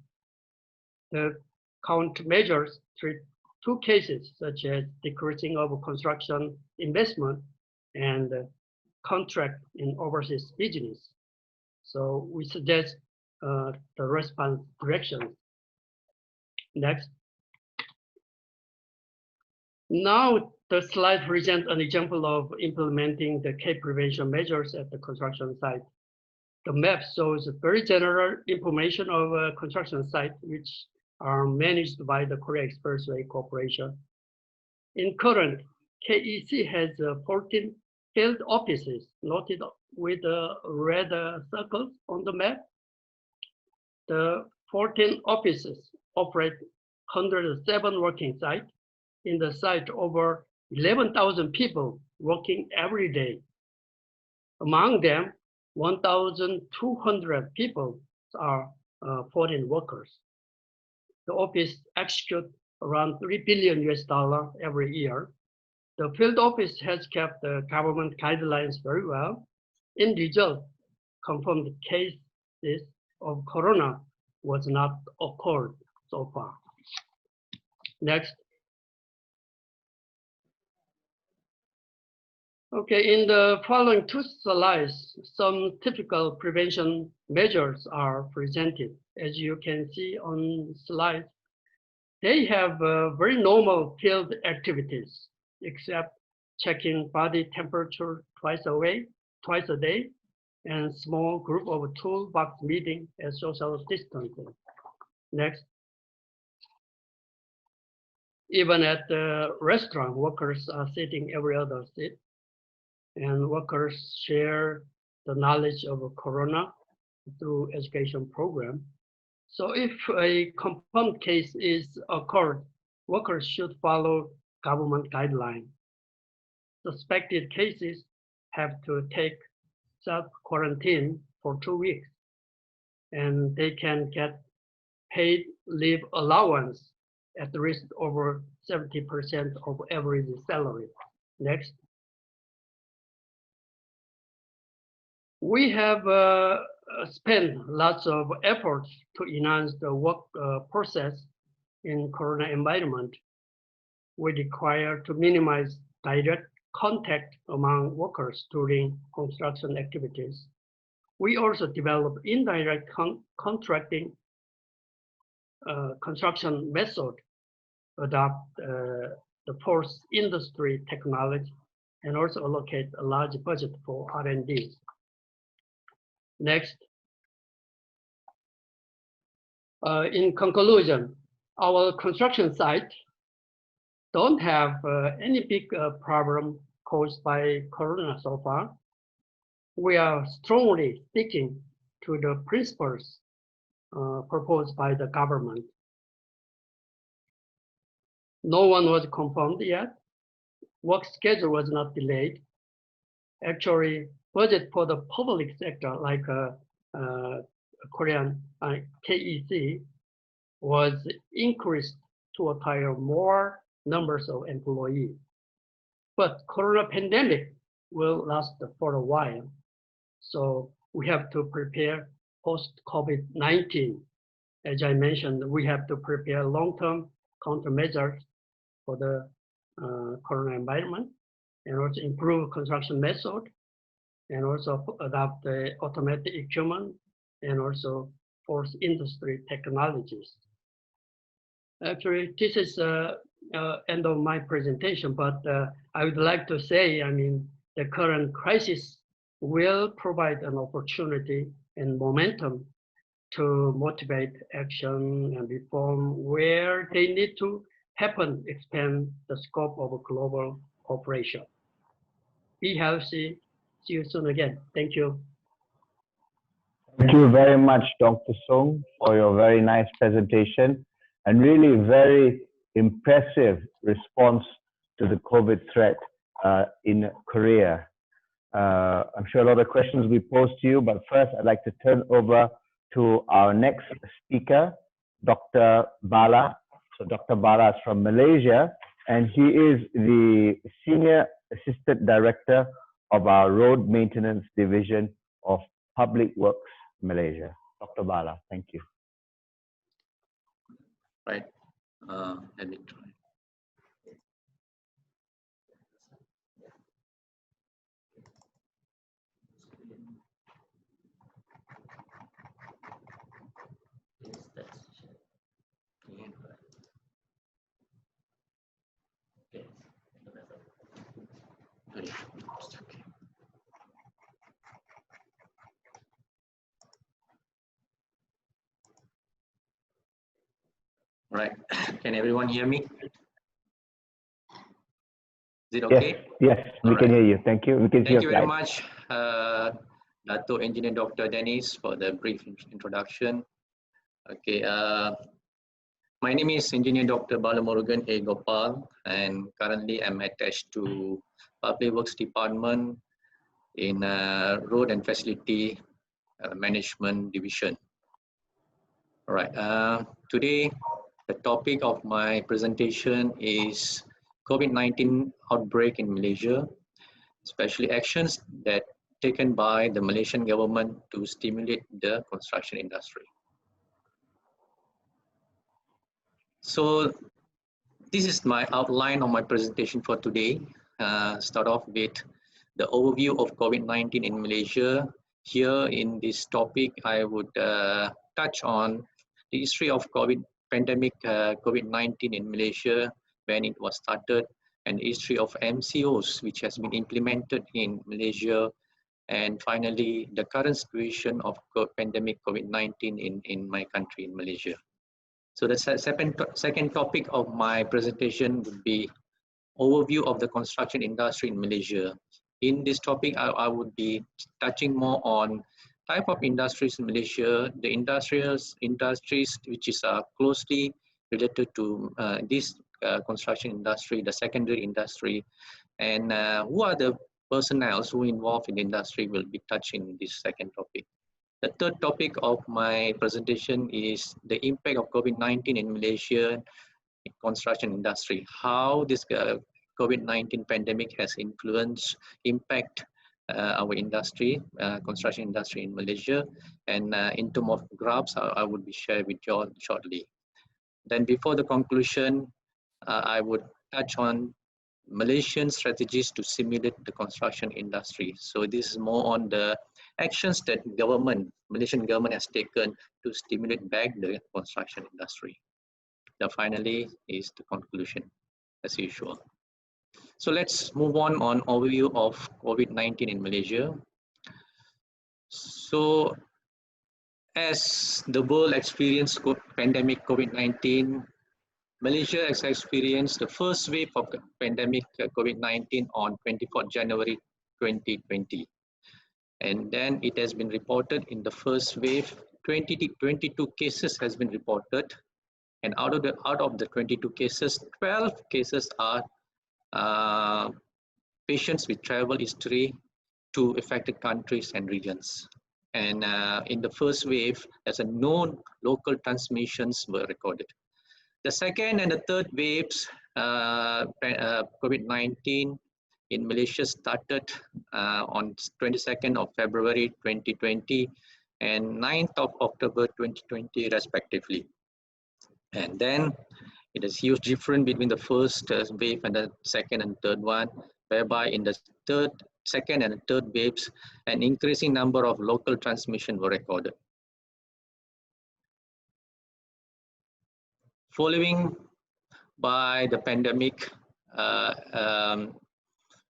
The countermeasures treat two cases, such as decreasing of construction investment and contract in overseas business. So we suggest the response direction. Next. Now the slide presents an example of implementing the K prevention measures at the construction site. The map shows very general information of a construction site, which are managed by the Korea Expressway Corporation. In current, KEC has 14 field offices noted with red circles on the map. The 14 offices operate 107 working sites. In the site, over 11,000 people working every day. Among them, 1,200 people are foreign workers. The office executes around $3 billion every year. The field office has kept the government guidelines very well. In result, confirmed cases of corona was not occurred so far. Next. Okay, in the following two slides, some typical prevention measures are presented. As you can see on slides, they have very normal field activities, except checking body temperature twice a day, and small group of toolbox meeting and social distancing. Next. Even at the restaurant, workers are sitting every other seat, and workers share the knowledge of corona through education program. So if a confirmed case is occurred, workers should follow government guidelines. Suspected cases have to take self-quarantine for 2 weeks, and they can get paid leave allowance at least over 70% of average salary. Next. We have spent lots of efforts to enhance the work process in corona environment. We require to minimize direct contact among workers during construction activities. We also develop indirect contracting construction method, adopt the force industry technology, and also allocate a large budget for R&D. Next. In conclusion, our construction site don't have any big problem caused by corona so far. We are strongly sticking to the principles proposed by the government. No one was confirmed yet. Work schedule was not delayed. Actually, budget for the public sector, like Korean KEC, was increased to acquire more numbers of employees. But corona pandemic will last for a while. So we have to prepare post-COVID-19. As I mentioned, we have to prepare long-term countermeasures for the corona environment, and also improve construction method, and also adopt the automatic equipment, and also force industry technologies. Actually, this is end of my presentation, but I would like to say, I mean, the current crisis will provide an opportunity and momentum to motivate action and reform where they need to happen, expand the scope of a global cooperation. Be healthy. See you soon again. Thank you. Thank you very much, Dr. Song, for your very nice presentation and really very impressive response to the COVID threat in Korea. I'm sure a lot of questions will be posed to you, but first I'd like to turn over to our next speaker, Dr. Bala. So Dr. Bala is from Malaysia, and he is the Senior Assistant Director of our Road Maintenance Division of Public Works Malaysia. Dr. Bala, thank you. Right. Let me try. Right. Can everyone hear me? Is it okay? Yes, we can hear you. Thank you. We can Thank you very much, Dato Engineer Dr. Dennis, for the brief introduction. Okay. My name is Engineer Dr. Balamurugan A. Gopal, and currently I'm attached to Public Works Department in Road and Facility Management Division. All right. Today, the topic of my presentation is COVID-19 outbreak in Malaysia, especially actions that taken by the Malaysian government to stimulate the construction industry. So this is my outline of my presentation for today. Start off with the overview of COVID-19 in Malaysia. Here in this topic, I would touch on the history of COVID-19 in Malaysia, when it was started, and the history of MCOs which has been implemented in Malaysia, and finally the current situation of pandemic COVID-19 in my country, in Malaysia. So the second topic of my presentation would be overview of the construction industry in Malaysia. In this topic, I would be touching more on type of industries in Malaysia, the industries which is closely related to this construction industry, the secondary industry, and who are the personnel who involved in the industry will be touching this second topic. The third topic of my presentation is the impact of COVID-19 in Malaysia construction industry, how this COVID-19 pandemic has impact our industry, construction industry in Malaysia, and in terms of graphs, I would be shared with you all shortly. Then before the conclusion, I would touch on Malaysian strategies to stimulate the construction industry. So this is more on the actions that Malaysian government has taken to stimulate back the construction industry. Then finally is the conclusion, as usual. So let's move on overview of COVID-19 in Malaysia. So as the world experienced pandemic COVID-19, Malaysia has experienced the first wave of pandemic COVID-19 on 24th January 2020. And then it has been reported in the first wave, 22 cases has been reported. And out of the 22 cases, 12 cases are patients with travel history to affected countries and regions. And in the first wave, as a known local transmissions were recorded. The second and the third waves, COVID-19 in Malaysia started on 22nd of February 2020 and 9th of October 2020 respectively. And then it is huge difference between the first wave and the second and third one, whereby in the second and third waves, an increasing number of local transmission were recorded. Following by the pandemic,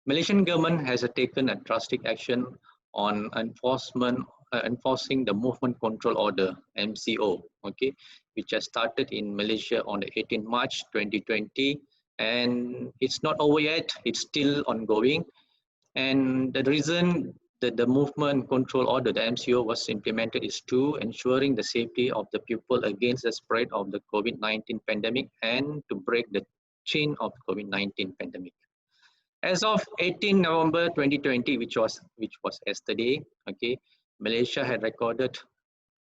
Malaysian government has taken a drastic action on enforcing the Movement Control Order, MCO, okay, which has started in Malaysia on the 18th March 2020, and it's not over yet, it's still ongoing. And the reason that the Movement Control Order, the MCO, was implemented is to ensuring the safety of the people against the spread of the COVID-19 pandemic and to break the chain of COVID-19 pandemic. As of 18 November 2020, which was yesterday, okay, Malaysia had recorded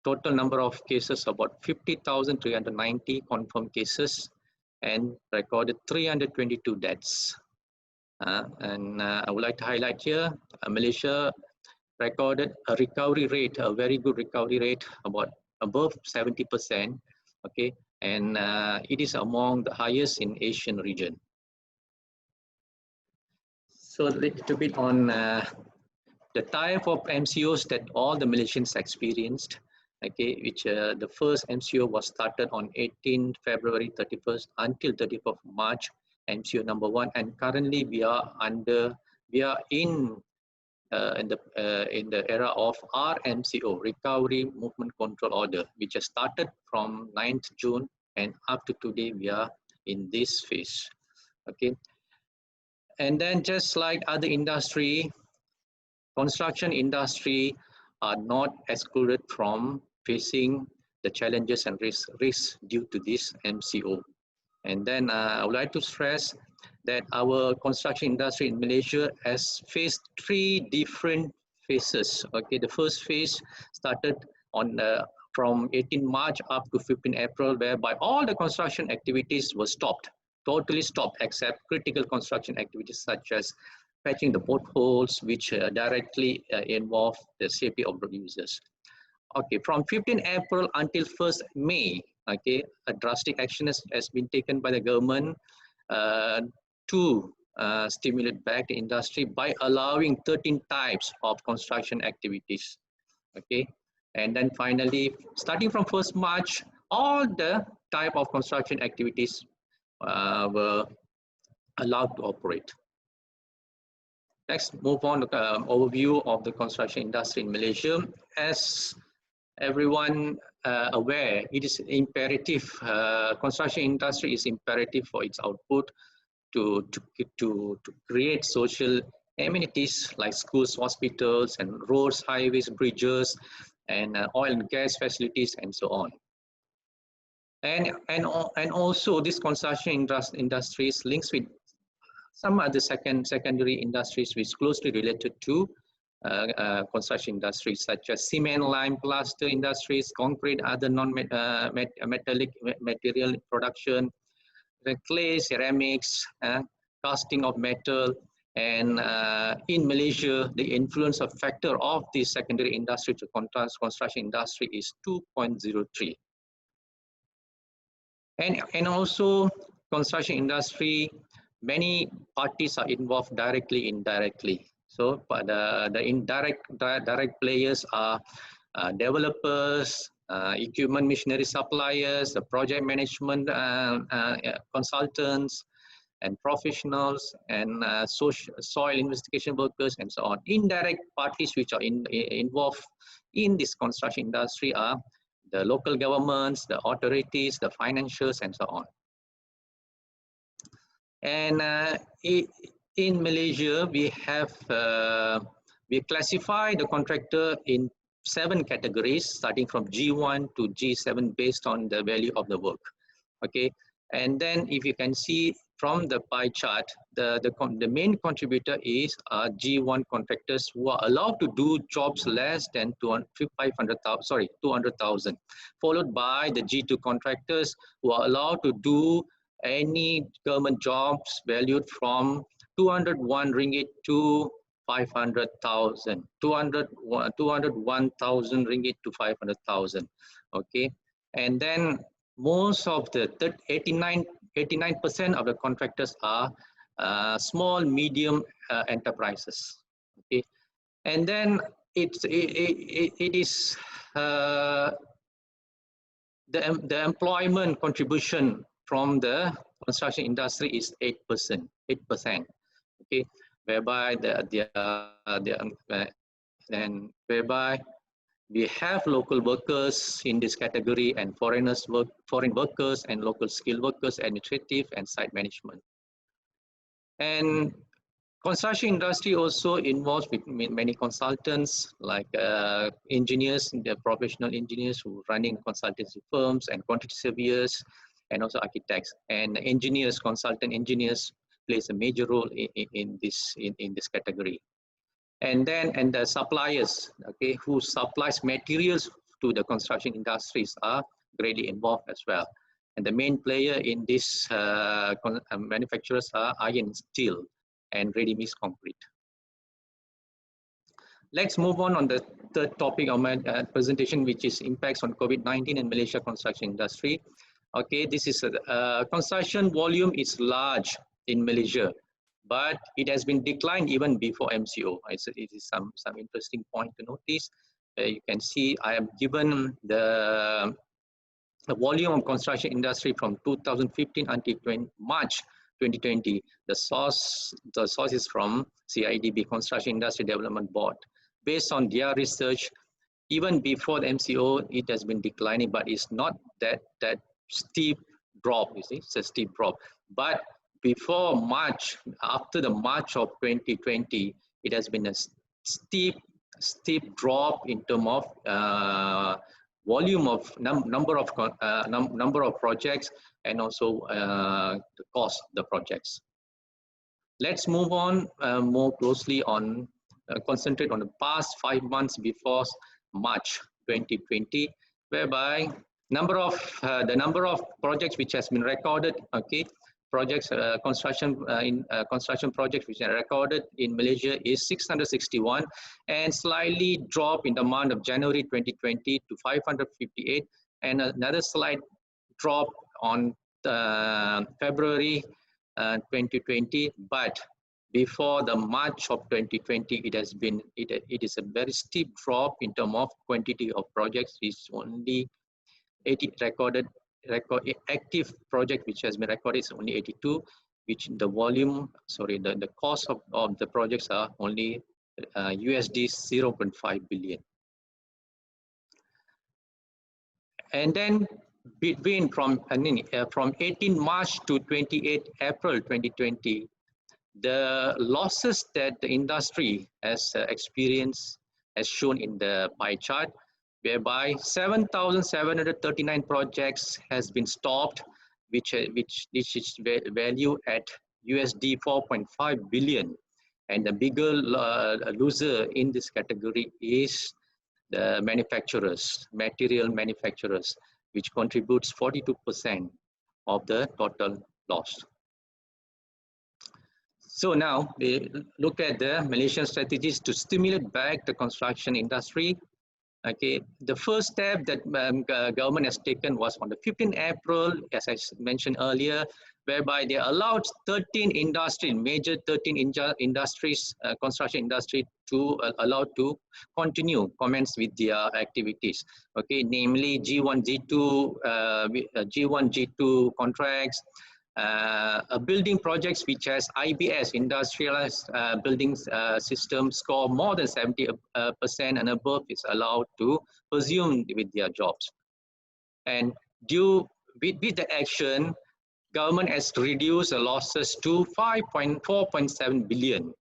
total number of cases about 50,390 confirmed cases and recorded 322 deaths. I would like to highlight here, Malaysia recorded a recovery rate, a very good recovery rate, about above 70%, okay, and it is among the highest in Asian region. So a little bit on the type of MCOs that all the Malaysians experienced, okay, which the first MCO was started on 18 February 31st until 31st of March, MCO number 1, and currently we are in the era of RMCO, Recovery Movement Control Order, which has started from 9th June and up to today we are in this phase, okay. And then just like other industry, construction industry are not excluded from facing the challenges and risks due to this MCO. And then I would like to stress that our construction industry in Malaysia has faced 3 different phases. Okay, the first phase started on from 18 March up to 15 April, whereby all the construction activities were stopped, totally stopped, except critical construction activities such as patching the potholes, which directly involve the safety of the users. Okay, from 15 April until 1st May, okay, a drastic action has been taken by the government to stimulate back the industry by allowing 13 types of construction activities, okay. And then finally, starting from 1st March, all the type of construction activities were allowed to operate. Next, move on to overview of the construction industry in Malaysia. As everyone aware, it is imperative, construction industry is imperative for its output to create social amenities like schools, hospitals, and roads, highways, bridges, and oil and gas facilities, and so on. And also this construction industries links with some other secondary industries which closely related to construction industries such as cement, lime, plaster industries, concrete, other non-metallic material production, clay, ceramics, casting of metal. And in Malaysia, the influence of factor of the secondary industry to construction industry is 2.03. And also construction industry, many parties are involved directly, indirectly. So, but the direct players are developers, equipment machinery suppliers, the project management consultants, and professionals, and soil investigation workers, and so on. Indirect parties which are involved in this construction industry are the local governments, the authorities, the financials, and so on. And in Malaysia, we have we classify the contractor in 7 categories, starting from G1 to G7 based on the value of the work. Okay, and then if you can see from the pie chart, the main contributor is G1 contractors who are allowed to do jobs less than 200,000, followed by the G2 contractors who are allowed to do any government jobs valued from 201 ringgit to 500,000, 201,000 ringgit to 500,000. Okay, and then most of the 89% of the contractors are small, medium enterprises. Okay, and then it is the employment contribution from the construction industry is 8%, okay, whereby whereby we have local workers in this category and foreign workers and local skilled workers, administrative and site management. And construction industry also involves with many consultants like engineers, the professional engineers who running consultancy firms and quantity surveyors, and also architects and engineers. Consultant engineers plays a major role in this category. And the suppliers, okay, who supplies materials to the construction industries are greatly involved as well. And the main player in this manufacturers are iron and steel and ready-mix concrete. Let's move on the third topic of my presentation, which is impacts on COVID-19 in Malaysia construction industry. Okay, this is construction volume is large in Malaysia, but it has been declined even before MCO. It is some interesting point to notice. You can see I have given the volume of construction industry from 2015 until March 2020. The source is from CIDB, Construction Industry Development Board. Based on their research, even before the MCO, it has been declining, but it's not that steep drop. You see, it's a steep drop. But before March, after the March of 2020, it has been a steep drop in terms of volume of number of projects and also the cost of the projects. Let's move on more closely on concentrate on the past 5 months before March 2020, whereby the number of projects which has been recorded, okay, projects construction projects which are recorded in Malaysia is 661 and slightly drop in the month of January 2020 to 558, and another slight drop on February 2020. But before the March of 2020, it is a very steep drop in terms of quantity of projects. It's only 80 active project which has been recorded is only 82, which the volume, sorry, the cost of the projects are only USD 0.5 billion. And then between from 18 March to 28 April 2020, the losses that the industry has experienced as shown in the pie chart, whereby 7,739 projects has been stopped, which is value at USD 4.5 billion. And the bigger loser in this category is the manufacturers, material manufacturers, which contributes 42% of the total loss. So now we look at the Malaysian strategies to stimulate back the construction industry. Okay, the first step that government has taken was on the 15th April, as I mentioned earlier, whereby they allowed 13 industries, major 13 industries, construction industry to allowed to commence with their activities. Okay, namely G1, G2 contracts, building projects which has IBS, industrialized building system score more than 70% and above is allowed to pursue with their jobs. And with the action, government has reduced the losses to 4.7 billion,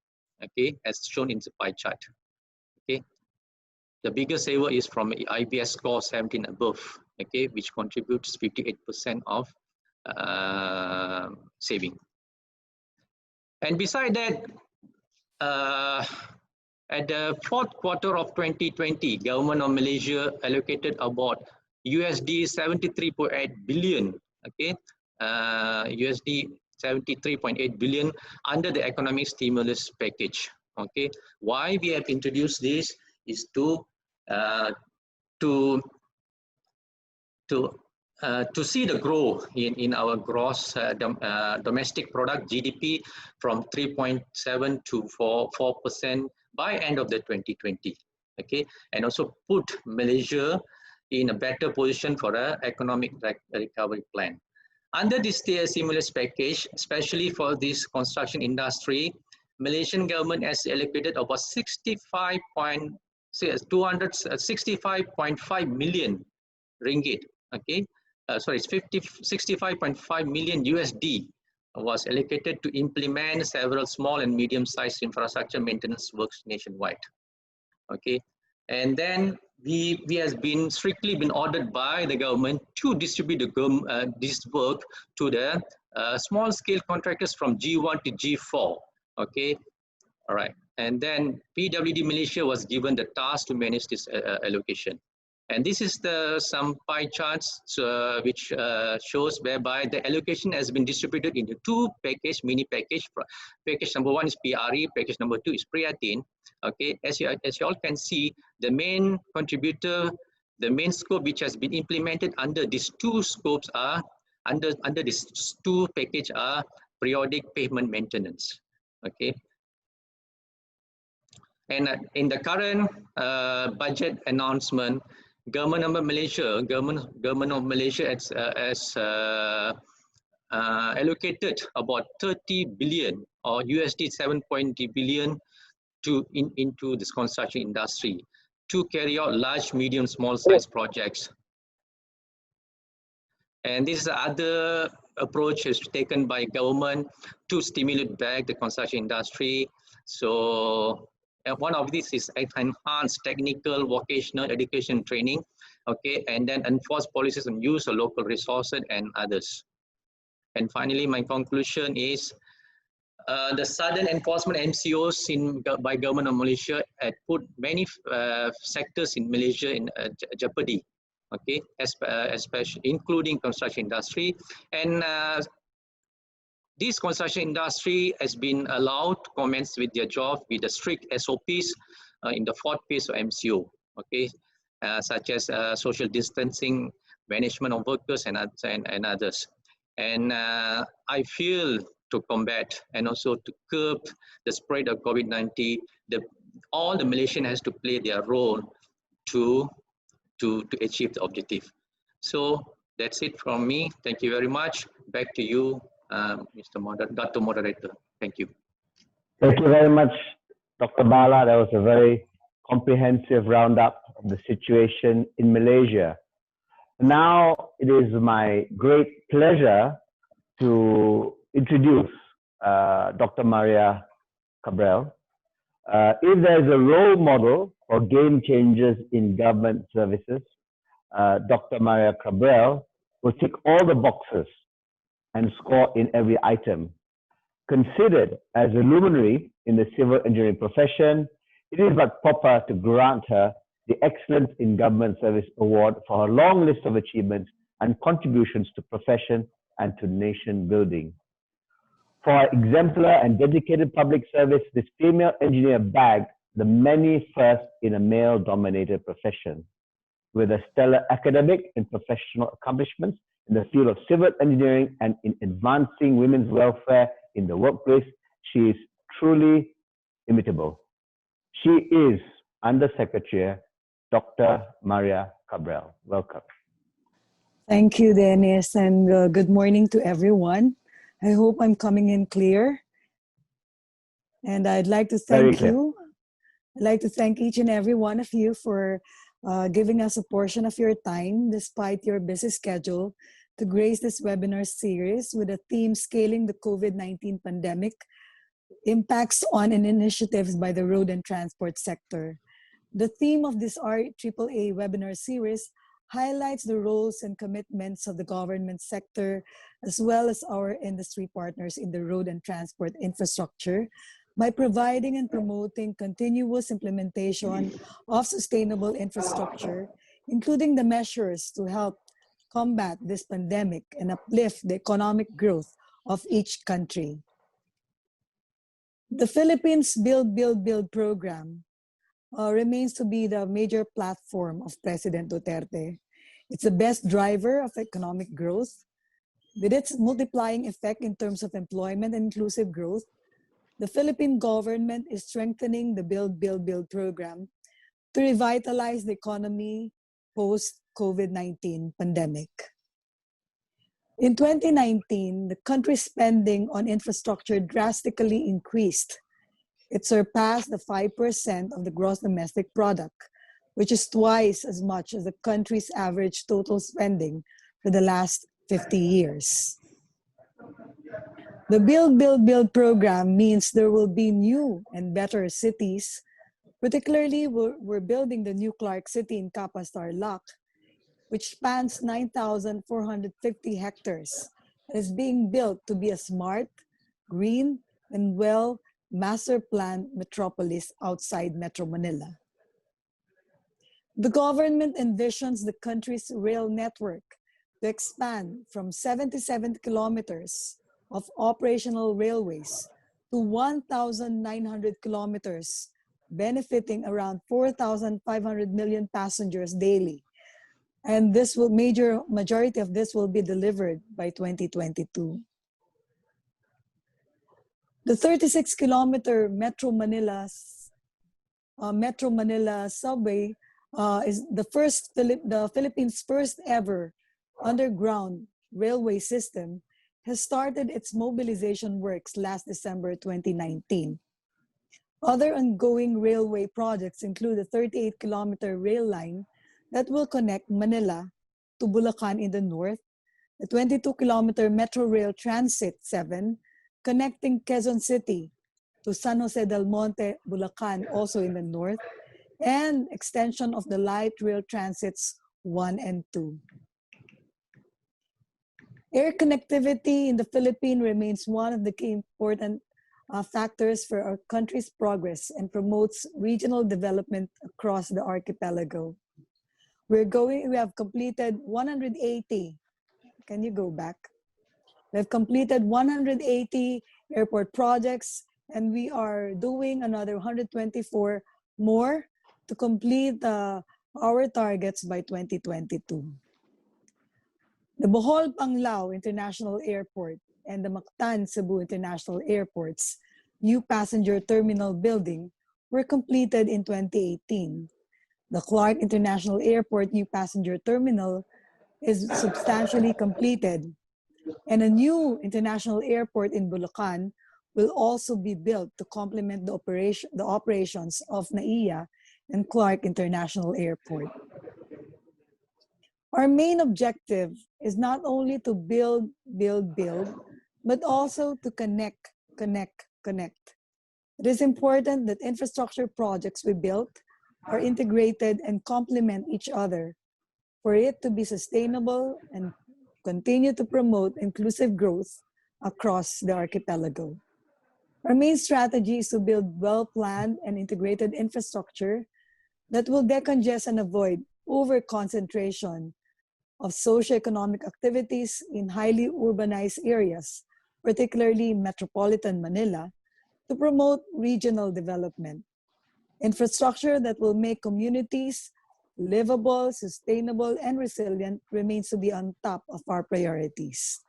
okay, as shown in the pie chart. Okay, the biggest saver is from IBS score 17 above, okay, which contributes 58% of saving. And beside that, at the fourth quarter of 2020, government of Malaysia allocated about USD 73.8 billion, okay, USD 73.8 billion under the economic stimulus package. Okay, why we have introduced this is to see the growth in our gross domestic product GDP from 3.7 to 4% by end of the 2020. Okay, and also put Malaysia in a better position for an economic recovery plan. Under this stimulus package, especially for this construction industry, Malaysian government has allocated about 265.5 million ringgit. Okay, sorry, 65.5 million USD was allocated to implement several small and medium-sized infrastructure maintenance works nationwide. Okay, and then we has been strictly been ordered by the government to distribute this work to the small-scale contractors from G1 to G4. Okay, all right, and then PWD Malaysia was given the task to manage this allocation. And this is some pie charts which shows whereby the allocation has been distributed into two package, mini package. Package number 1 is PRE, package number 2 is Priatin. Okay, as you all can see, the main contributor, the main scope which has been implemented under these two scopes are, under these two package are periodic pavement maintenance. Okay. And in the current budget announcement, Government of Malaysia has allocated about 30 billion or USD 7.0 billion into this construction industry to carry out large, medium, small size projects. And this is the other approach is taken by government to stimulate back the construction industry. So one of these is enhanced technical vocational education training, okay, and then enforce policies and use of local resources and others. And finally, my conclusion is the sudden enforcement MCOs by government of Malaysia had put many sectors in Malaysia in jeopardy, okay, especially including construction industry. And this construction industry has been allowed to commence with their job with the strict SOPs in the 4th phase of MCO, okay, such as social distancing, management of workers and others. And I feel to combat and also to curb the spread of COVID-19, all the Malaysians has to play their role to achieve the objective. So that's it from me. Thank you very much. Back to you, Dr. Moderator. Thank you. Thank you very much, Dr. Bala. That was a very comprehensive roundup of the situation in Malaysia. Now it is my great pleasure to introduce Dr. Maria Cabral. If there's a role model for game changers in government services, Dr. Maria Cabral will tick all the boxes and score in every item. Considered as a luminary in the civil engineering profession, it is but proper to grant her the Excellence in Government Service Award for her long list of achievements and contributions to profession and to nation building. For her exemplar and dedicated public service, this female engineer bagged the many firsts in a male-dominated profession. With a stellar academic and professional accomplishments in the field of civil engineering and in advancing women's welfare in the workplace, she is truly imitable. She is Undersecretary Dr. Maria Cabral. Welcome. Thank you, Dennis, and good morning to everyone. I hope I'm coming in clear. And I'd like to thank you. I'd like to thank each and every one of you for giving us a portion of your time, despite your busy schedule, to grace this webinar series with a theme scaling the COVID-19 pandemic, impacts on and initiatives by the road and transport sector. The theme of this REAAA webinar series highlights the roles and commitments of the government sector, as well as our industry partners in the road and transport infrastructure, by providing and promoting continuous implementation of sustainable infrastructure, including the measures to help combat this pandemic and uplift the economic growth of each country. The Philippines Build, Build, Build program remains to be the major platform of President Duterte. It's the best driver of economic growth. With its multiplying effect in terms of employment and inclusive growth, the Philippine government is strengthening the Build, Build, Build program to revitalize the economy post COVID-19 pandemic. In 2019, the country's spending on infrastructure drastically increased. It surpassed the 5% of the gross domestic product, which is twice as much as the country's average total spending for the last 50 years. The Build, Build, Build program means there will be new and better cities. Particularly, we're building the new Clark City in Kapas Tarlac, which spans 9,450 hectares and is being built to be a smart, green, and well master-planned metropolis outside Metro Manila. The government envisions the country's rail network to expand from 77 kilometers of operational railways to 1,900 kilometers, benefiting around 4,500 million passengers daily. And this will majority of this will be delivered by 2022. The 36-kilometer Metro Manila subway is the Philippines' first ever underground railway system, has started its mobilization works last December 2019. Other ongoing railway projects include a 38-kilometer rail line that will connect Manila to Bulacan in the north, the 22-kilometer Metro Rail Transit 7 connecting Quezon City to San Jose del Monte, Bulacan, also in the north, and extension of the Light Rail Transits 1 and 2. Air connectivity in the Philippines remains one of the key important factors for our country's progress and promotes regional development across the archipelago. We have completed 180. Can you go back? We have completed 180 airport projects, and we are doing another 124 more to complete our targets by 2022. The Bohol Panglao International Airport and the Mactan Cebu International Airport's new passenger terminal building were completed in 2018. The Clark International Airport new passenger terminal is substantially completed, and a new international airport in Bulacan will also be built to complement the operations of NAIA and Clark International Airport. Our main objective is not only to build, but also to connect. It is important that infrastructure projects we built are integrated and complement each other for it to be sustainable and continue to promote inclusive growth across the archipelago. Our main strategy is to build well-planned and integrated infrastructure that will decongest and avoid over-concentration of socioeconomic activities in highly urbanized areas, particularly metropolitan Manila, to promote regional development. Infrastructure that will make communities livable, sustainable, and resilient remains to be on top of our priorities.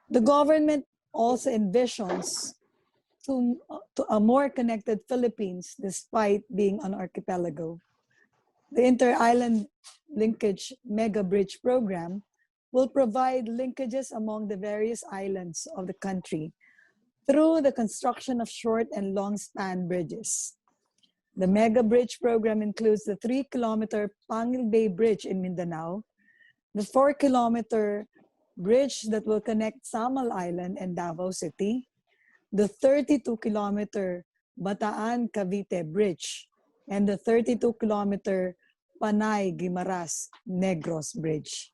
The government also envisions to a more connected Philippines despite being an archipelago. The Inter-Island Linkage Mega Bridge Program will provide linkages among the various islands of the country through the construction of short and long-span bridges. The Mega Bridge Program includes the 3-kilometer Pangil Bay Bridge in Mindanao, the 4-kilometer bridge that will connect Samal Island and Davao City, the 32-kilometer Bataan-Cavite Bridge, and the 32-kilometer Panay-Guimaras-Negros Bridge.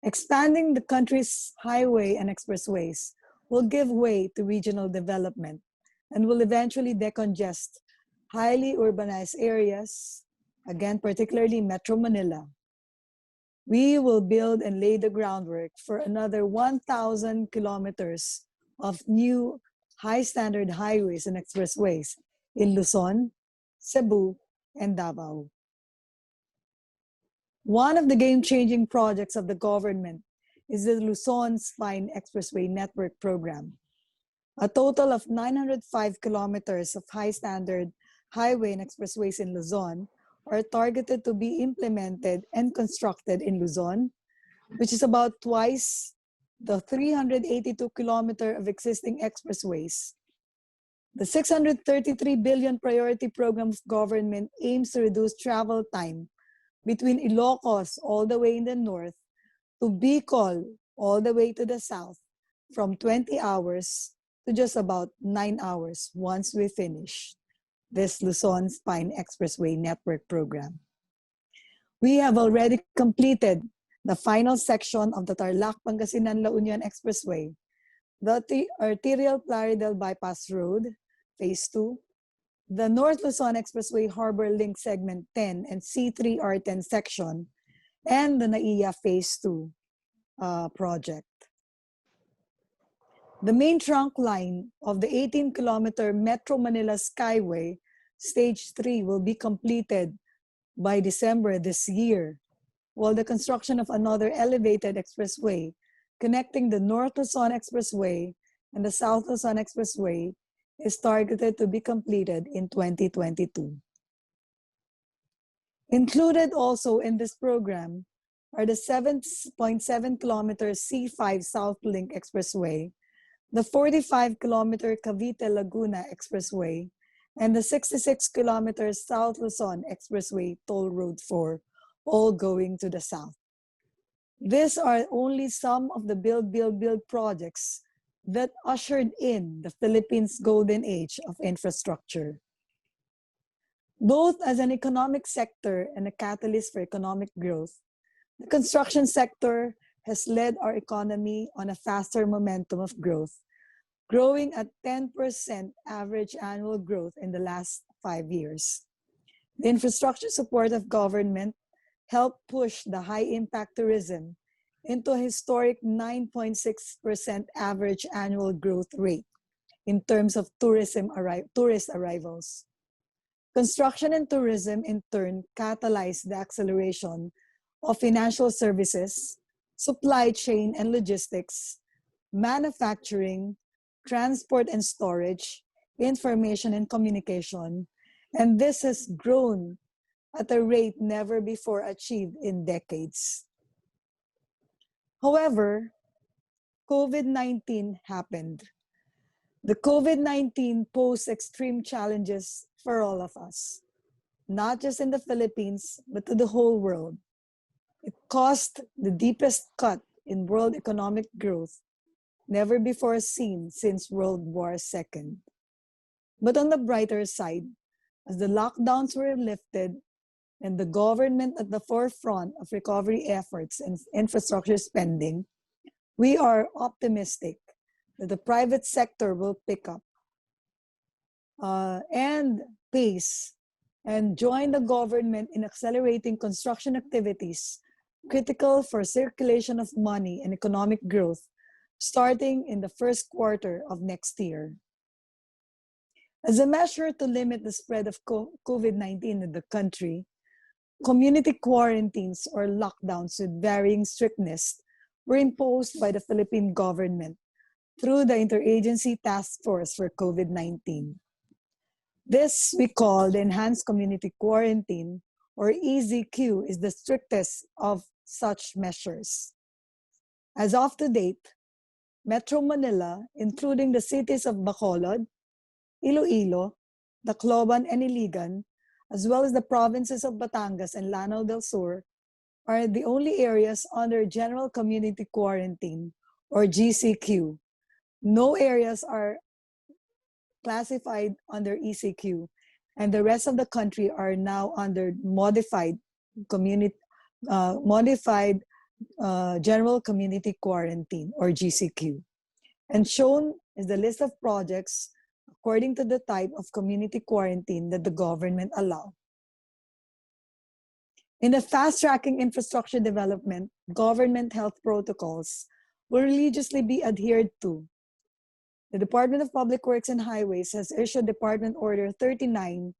Expanding the country's highway and expressways will give way to regional development and will eventually decongest highly urbanized areas, again, particularly Metro Manila. We will build and lay the groundwork for another 1,000 kilometers of new high-standard highways and expressways in Luzon, Cebu, and Davao. One of the game-changing projects of the government is the Luzon Spine Expressway Network Program. A total of 905 kilometers of high-standard highway and expressways in Luzon are targeted to be implemented and constructed in Luzon, which is about twice the 382-kilometer of existing expressways. The 633 billion priority program of government aims to reduce travel time between Ilocos all the way in the north to Bicol all the way to the south from 20 hours to just about 9 hours once we finish this Luzon Spine Expressway Network program. We have already completed the final section of the Tarlac-Pangasinan-La Union Expressway, the Arterial Plaridel Bypass Road, Phase 2, the North Luzon Expressway Harbor Link Segment 10 and C3R10 section, and the NAIA Phase 2 project. The main trunk line of the 18-kilometer Metro Manila Skyway, Stage 3, will be completed by December this year, while the construction of another elevated expressway connecting the North Luzon Expressway and the South Luzon Expressway is targeted to be completed in 2022. Included also in this program are the 7.7-kilometer C5 South Link Expressway, the 45-kilometer Cavite-Laguna Expressway, and the 66-kilometer South Luzon Expressway Toll Road 4, all going to the south. These are only some of the build projects that ushered in the Philippines' golden age of infrastructure. Both as an economic sector and a catalyst for economic growth, the construction sector has led our economy on a faster momentum of growth, growing at 10% average annual growth in the last 5 years. The infrastructure support of government helped push the high-impact tourism into a historic 9.6% average annual growth rate in terms of tourist arrivals. Construction and tourism, in turn, catalyzed the acceleration of financial services, supply chain and logistics, manufacturing, transport and storage, information and communication, and this has grown at a rate never before achieved in decades. However, COVID-19 happened. The COVID-19 posed extreme challenges for all of us, not just in the Philippines, but to the whole world. It caused the deepest cut in world economic growth, never before seen since World War II. But on the brighter side, as the lockdowns were lifted and the government at the forefront of recovery efforts and infrastructure spending, we are optimistic that the private sector will pick up and pace and join the government in accelerating construction activities critical for circulation of money and economic growth starting in the first quarter of next year. As a measure to limit the spread of COVID-19 in the country, community quarantines or lockdowns with varying strictness were imposed by the Philippine government through the Interagency Task Force for COVID-19. This we call the Enhanced Community Quarantine, or EZQ, is the strictest of such measures. As of to date, Metro Manila, including the cities of Bacolod, Iloilo, Tacloban, and Iligan, as well as the provinces of Batangas and Lanao del Sur, are the only areas under General Community Quarantine, or GCQ. No areas are classified under ECQ, and the rest of the country are now under modified General Community Quarantine, or GCQ. And shown is the list of projects according to the type of community quarantine that the government allow. In the fast-tracking infrastructure development, government health protocols will religiously be adhered to. The Department of Public Works and Highways has issued Department Order 39,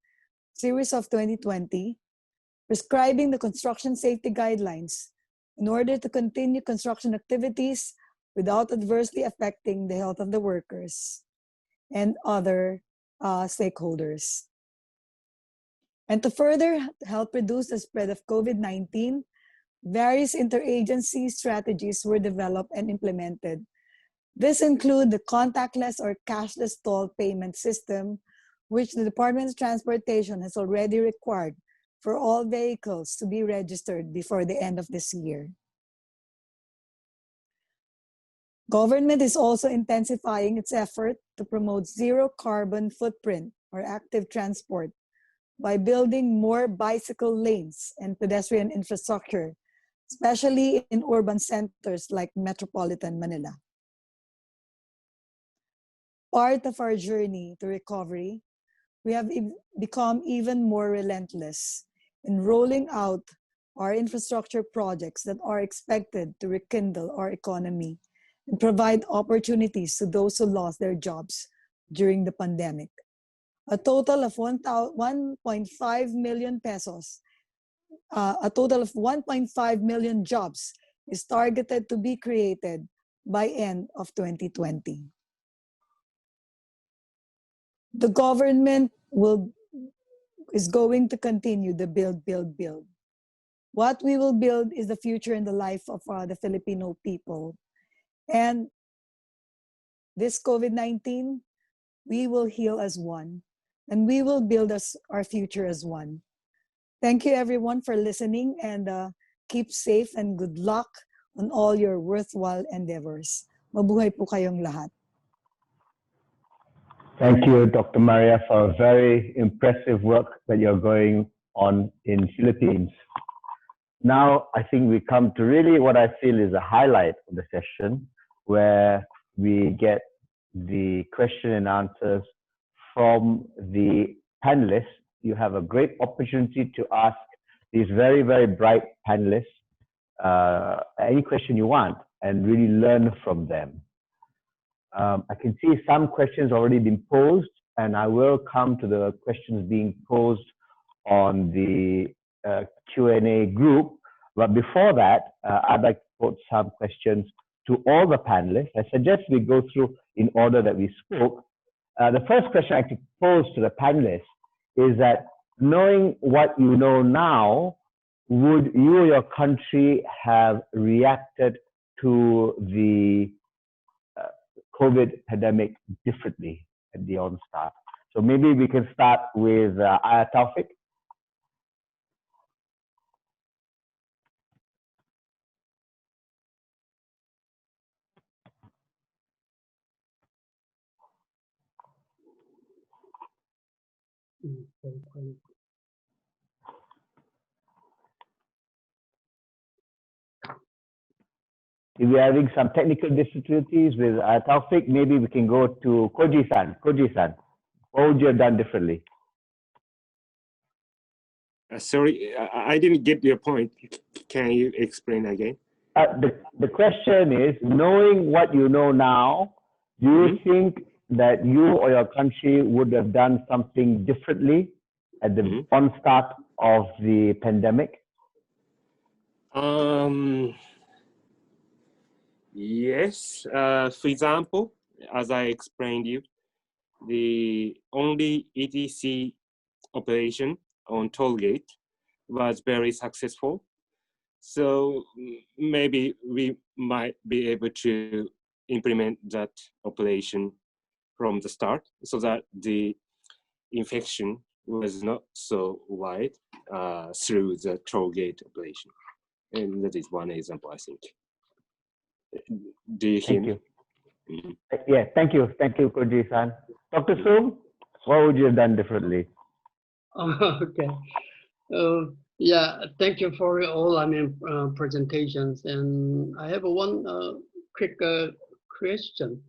Series of 2020, prescribing the construction safety guidelines in order to continue construction activities without adversely affecting the health of the workers and other stakeholders. And to further help reduce the spread of COVID-19, various interagency strategies were developed and implemented. This include the contactless or cashless toll payment system, which the Department of Transportation has already required for all vehicles to be registered before the end of this year. Government is also intensifying its effort to promote zero carbon footprint or active transport by building more bicycle lanes and pedestrian infrastructure, especially in urban centers like metropolitan Manila. Part of our journey to recovery, we have become even more relentless in rolling out our infrastructure projects that are expected to rekindle our economy and provide opportunities to those who lost their jobs during the pandemic. A total of 1.5 million pesos, a total of 1.5 million jobs is targeted to be created by end of 2020. The government is going to continue the build. What we will build is the future and the life of the Filipino people. And this COVID-19, we will heal as one, and we will build our future as one. Thank you everyone for listening, and keep safe and good luck on all your worthwhile endeavors. Mabuhay po kayong lahat. Thank you, Dr. Maria, for very impressive work that you're going on in Philippines. Now, I think we come to really what I feel is a highlight of the session, where we get the question and answers from the panelists. You have a great opportunity to ask these very, very bright panelists any question you want and really learn from them. I can see some questions already been posed, and I will come to the questions being posed on the Q&A group. But before that, I'd like to put some questions to all the panelists. I suggest we go through in order that we spoke. The first question I could pose to the panelists is that, knowing what you know now, would you or your country have reacted to the COVID pandemic differently at the onstart? So maybe we can start with Aya Taufik. If we're having some technical difficulties with Taufik, maybe we can go to Koji-san. Koji-san, what would you have done differently? Sorry, I didn't get your point. Can you explain again? The question is, knowing what you know now, do you think that you or your country would have done something differently at the onstart of the pandemic? Yes. For example, as I explained you, the only ETC operation on toll gate was very successful. So maybe we might be able to implement that operation from the start, so that the infection was not so wide through the toll gate operation. And that is one example, I think. Do you hear me? Yeah, thank you, Koji-san. Dr. Soom, what would you have done differently? Okay. Yeah, thank you for all presentations. And I have one quick question.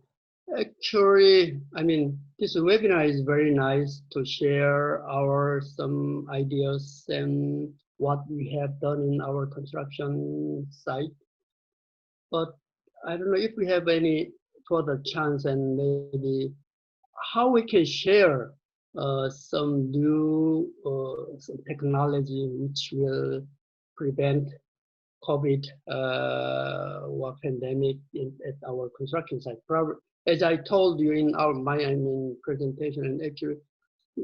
Actually, this webinar is very nice to share some ideas and what we have done in our construction site. But I don't know if we have any further chance, and maybe how we can share some new some technology which will prevent COVID or pandemic at our construction site. Probably, as I told you in my presentation, and actually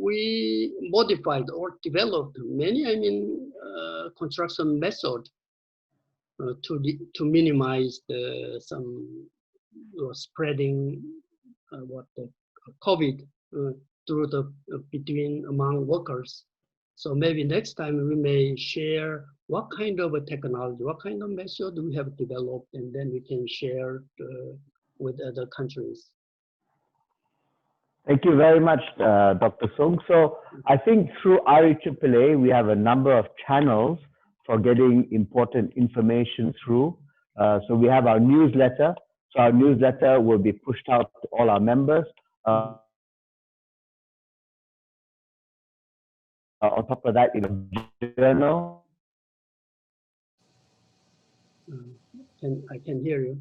we modified or developed many, construction methods to minimize some spreading the COVID through between among workers. So maybe next time we may share what kind of a technology, what kind of method we have developed, and then we can share with other countries. Thank you very much, Dr. Sung. So I think through REAAA, we have a number of channels for getting important information through. So we have our newsletter. So our newsletter will be pushed out to all our members. On top of that, in a journal. I can hear you.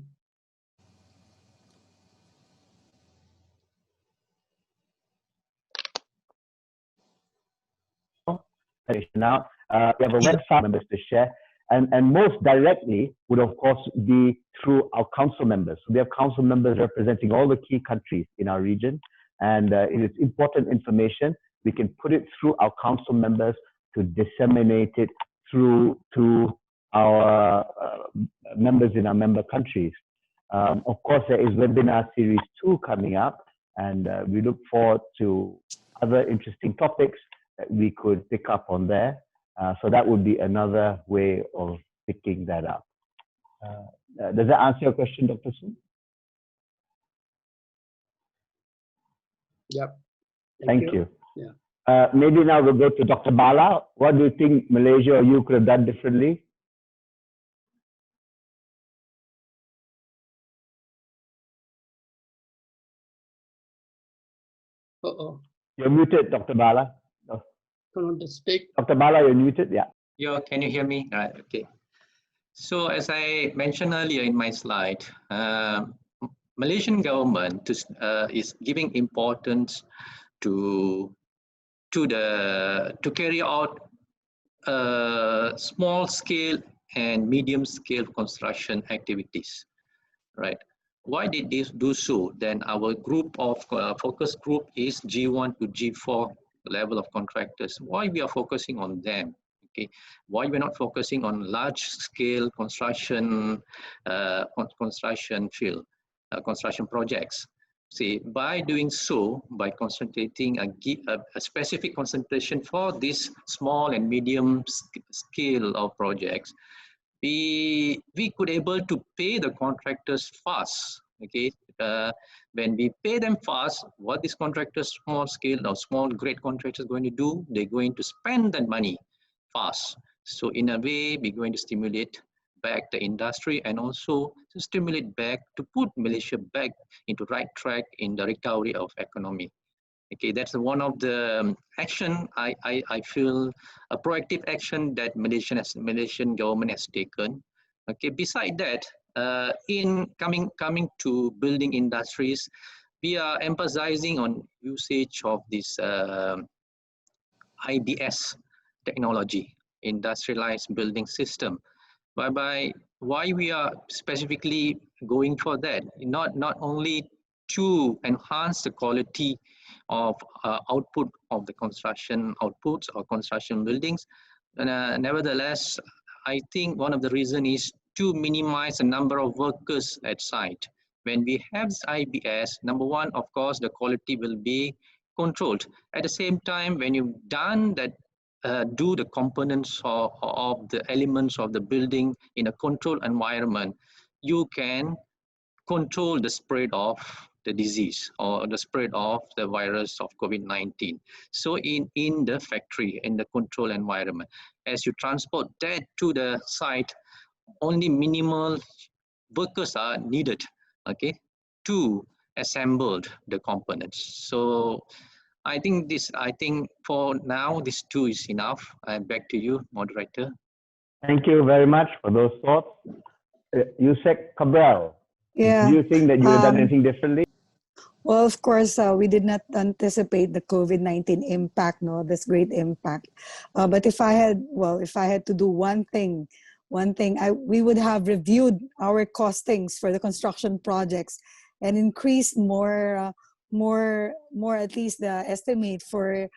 Now, we have a website members to share, and most directly would of course be through our council members. So we have council members representing all the key countries in our region, and it is important information. We can put it through our council members to disseminate it through to our members in our member countries. Of course, there is webinar series 2 coming up, and we look forward to other interesting topics that we could pick up on there. So that would be another way of picking that up. Does that answer your question, Dr. Sun? Yep. Thank you. Yeah. Maybe now we'll go to Dr. Bala. What do you think Malaysia or you could have done differently? Uh-oh. You're muted, Dr. Bala. Turn on speak. Dr. Bala, you're muted. Yeah. Yeah, can you hear me? Right. Okay. So as I mentioned earlier in my slide, Malaysian government is giving importance to carry out small scale and medium scale construction activities, right? Why did they do so? Then our group of focus group is G1 to G4 level of contractors. Why we are focusing on them? Okay, why we're not focusing on large scale construction construction projects? See, by doing so, by concentrating a specific concentration for this small and medium scale of projects, we could able to pay the contractors fast. Okay, when we pay them fast, what these contractors, small scale or small grade contractors, going to do? They're going to spend that money fast. So in a way, we're going to stimulate back the industry and also to stimulate back to put Malaysia back into right track in the recovery of economy. Okay, that's one of the action I feel a proactive action that Malaysian government has taken. Okay, beside that, in coming to building industries, we are emphasizing on usage of this IBS technology, industrialized building system, whereby why we are specifically going for that, not only to enhance the quality of output of the construction outputs or construction buildings, and nevertheless, I think one of the reasons is to minimize the number of workers at site. When we have this IBS, number one, of course, the quality will be controlled. At the same time, when you've done that, do the components of the elements of the building in a controlled environment, you can control the spread of the disease or the spread of the virus of COVID-19. So in the factory, in the controlled environment, as you transport that to the site, only minimal workers are needed, okay, to assemble the components. So I think for now, this 2 is enough. Back to you, moderator. Thank you very much for those thoughts. Yusek Cabral, Yeah. do you think that you have done anything differently? Well, of course, we did not anticipate the COVID-19 impact, this great impact. But if I had to do one thing, we would have reviewed our costings for the construction projects and increased more more at least the estimate for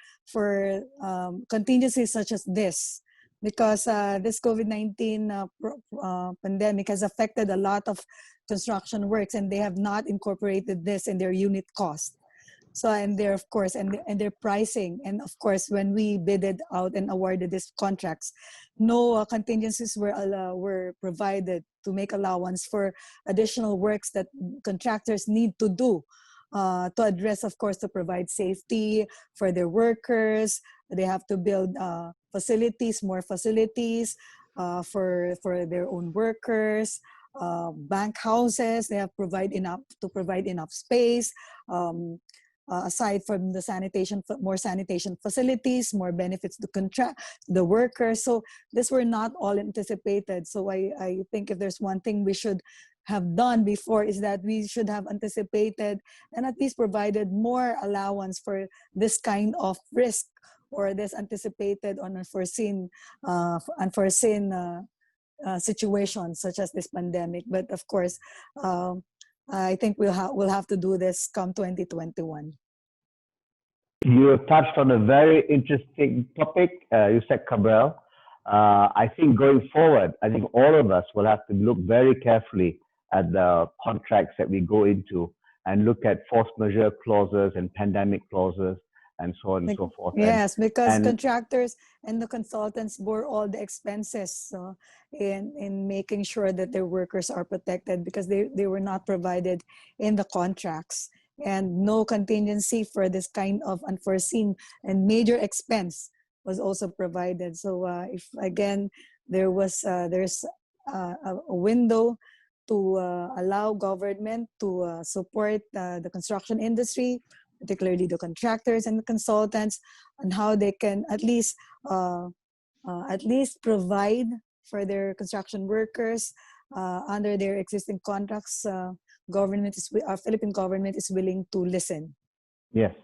contingencies such as this, because this COVID-19 pandemic has affected a lot of construction works, and they have not incorporated this in their unit cost. So, and they're, of course, and their pricing. And of course, when we bidded out and awarded these contracts, no contingencies were provided to make allowance for additional works that contractors need to do to address, of course, to provide safety for their workers. They have to build facilities, more facilities for their own workers. Bank houses, they have provide enough space. Aside from the sanitation, more sanitation facilities, more benefits to the workers. So these were not all anticipated. So I think if there's one thing we should have done before, is that we should have anticipated and at least provided more allowance for this kind of risk, or this anticipated or unforeseen situations such as this pandemic. But of course, I think we'll have to do this come 2021. You touched on a very interesting topic, Yusek Cabral. I think going forward, I think all of us will have to look very carefully at the contracts that we go into and look at force majeure clauses and pandemic clauses and so on and so forth. Yes, because contractors and the consultants bore all the expenses in making sure that their workers are protected, because they were not provided in the contracts, and no contingency for this kind of unforeseen and major expense was also provided. So if again there's a window to allow government to support the construction industry, particularly the contractors and the consultants, on how they can at least provide for their construction workers under their existing contracts. Our Philippine government is willing to listen. Yes,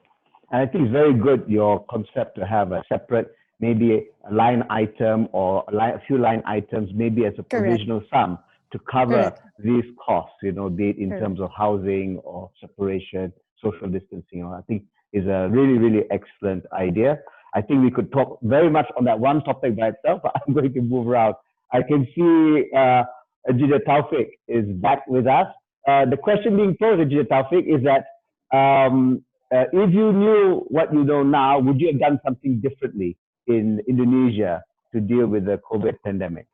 and I think it's very good, your concept to have a separate, maybe a line item or a few line items, maybe as a provisional sum to cover these costs, be it in terms of housing or separation, social distancing. I think is a really, really excellent idea. I think we could talk very much on that one topic by itself, but I'm going to move around. I can see Engineer Taufik is back with us. The question being posed, Engineer Taufik, is that if you knew what you know now, would you have done something differently in Indonesia to deal with the COVID pandemic?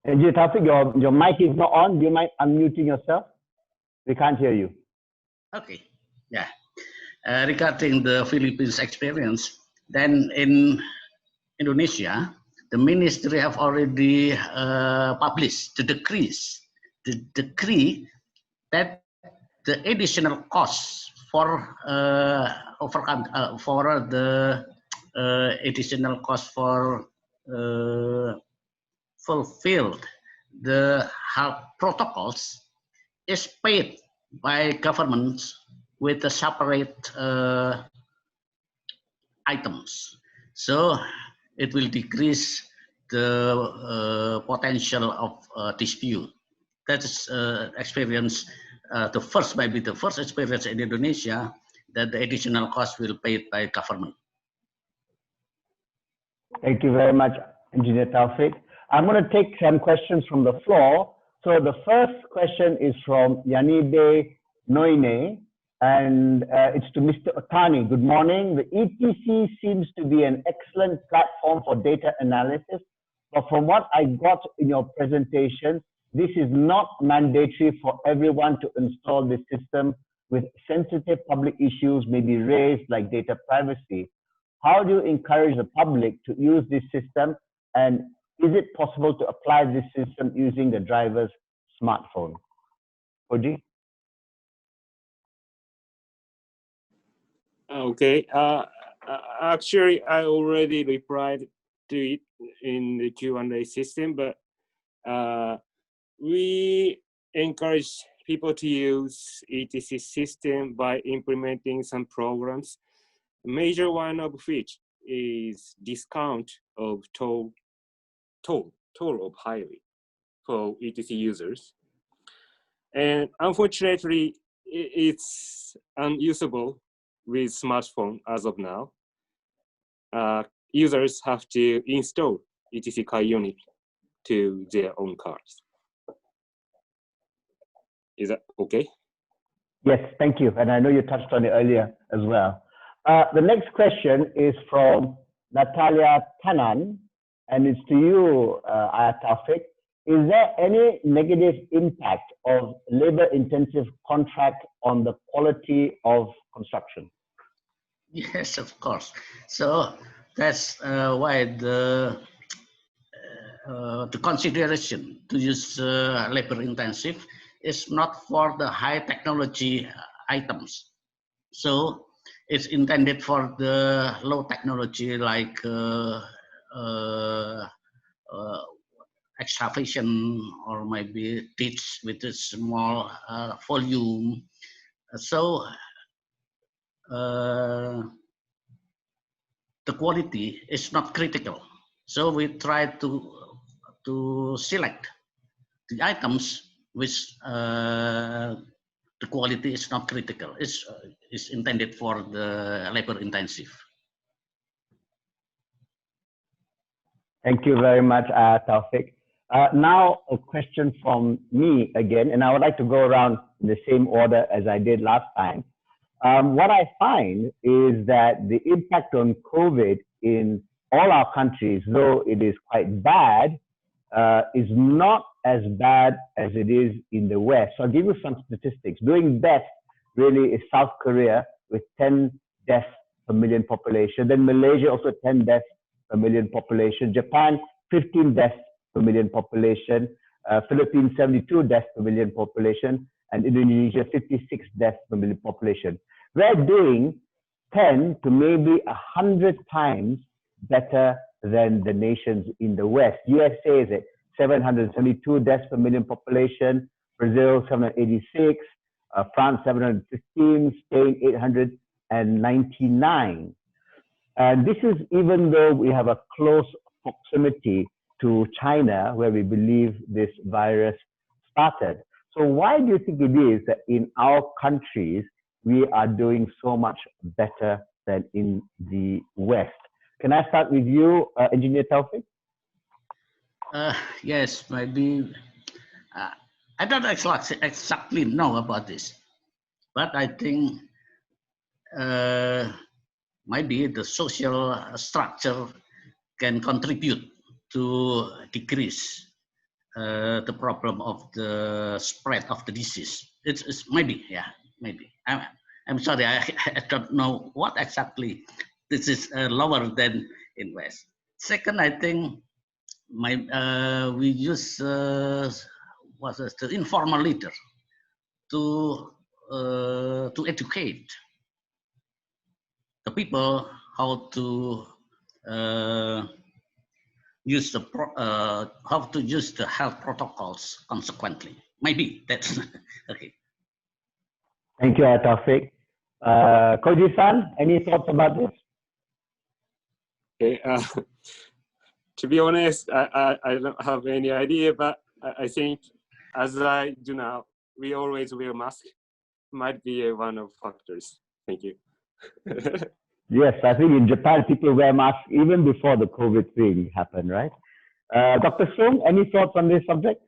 Engineer Taufik, your mic is not on. Do you mind unmuting yourself? We can't hear you. Okay, yeah. Regarding the Philippines experience, then in Indonesia, the ministry have already published the decree that the additional costs for additional cost for fulfilled the health protocols is paid by governments with the separate items. So it will decrease the potential of dispute. That is experience, maybe the first experience in Indonesia, that the additional cost will be paid by government. Thank you very much, Engineer Taufik. I'm going to take some questions from the floor. So the first question is from Yanibe Noine, and it's to Mr. Otani. Good morning. The ETC seems to be an excellent platform for data analysis, but from what I got in your presentation, this is not mandatory for everyone to install this system, with sensitive public issues may be raised like data privacy. How do you encourage the public to use this system, and is it possible to apply this system using the driver's smartphone? Oji? Okay. Actually, I already replied to it in the Q&A system, but we encourage people to use ETC system by implementing some programs. A major one of which is discount of toll toll of highway for ETC users. And unfortunately, it's unusable with smartphone as of now. Users have to install ETC car unit to their own cars. Is that okay? Yes, thank you. And I know you touched on it earlier as well. The next question is from Natalia Tanan, and it's to you, Taufik. Is there any negative impact of labor-intensive contract on the quality of construction? Yes, of course. So that's why the consideration to use labor-intensive is not for the high technology items. So it's intended for the low technology like excavation or maybe ditch with a small volume. So the quality is not critical. So we try to select the items which the quality is not critical. It's intended for the labor intensive. Thank you very much, Taufik. Now a question from me again, and I would like to go around in the same order as I did last time. What I find is that the impact on COVID in all our countries, though it is quite bad, is not as bad as it is in the West. So I'll give you some statistics. Doing best really is South Korea with 10 deaths per million population. Then Malaysia also 10 deaths per million population. Japan 15 deaths per million population. Philippines 72 deaths per million population. And Indonesia 56 deaths per million population. We're doing 10 to maybe 100 times better than the nations in the West. USA is at 772 deaths per million population, Brazil 786, France 715, Spain 899. And this is even though we have a close proximity to China, where we believe this virus started. So why do you think it is that in our countries, we are doing so much better than in the West? Can I start with you, Engineer Taufik? Yes, maybe. I don't exactly know about this, but I think maybe the social structure can contribute to decrease the problem of the spread of the disease. It's maybe, yeah, maybe. I'm sorry, I don't know what exactly this is lower than in West. Second, I think we use the informal leader to educate the people how to use the health protocols consequently. Maybe that's okay. Thank you, Taufik. Koji-san, any thoughts about this? Okay. To be honest, I don't have any idea, but I think as I do now, we always wear mask. Might be one of factors. Thank you. Yes, I think in Japan, people wear masks even before the COVID thing happened, right? Dr. Sung, any thoughts on this subject?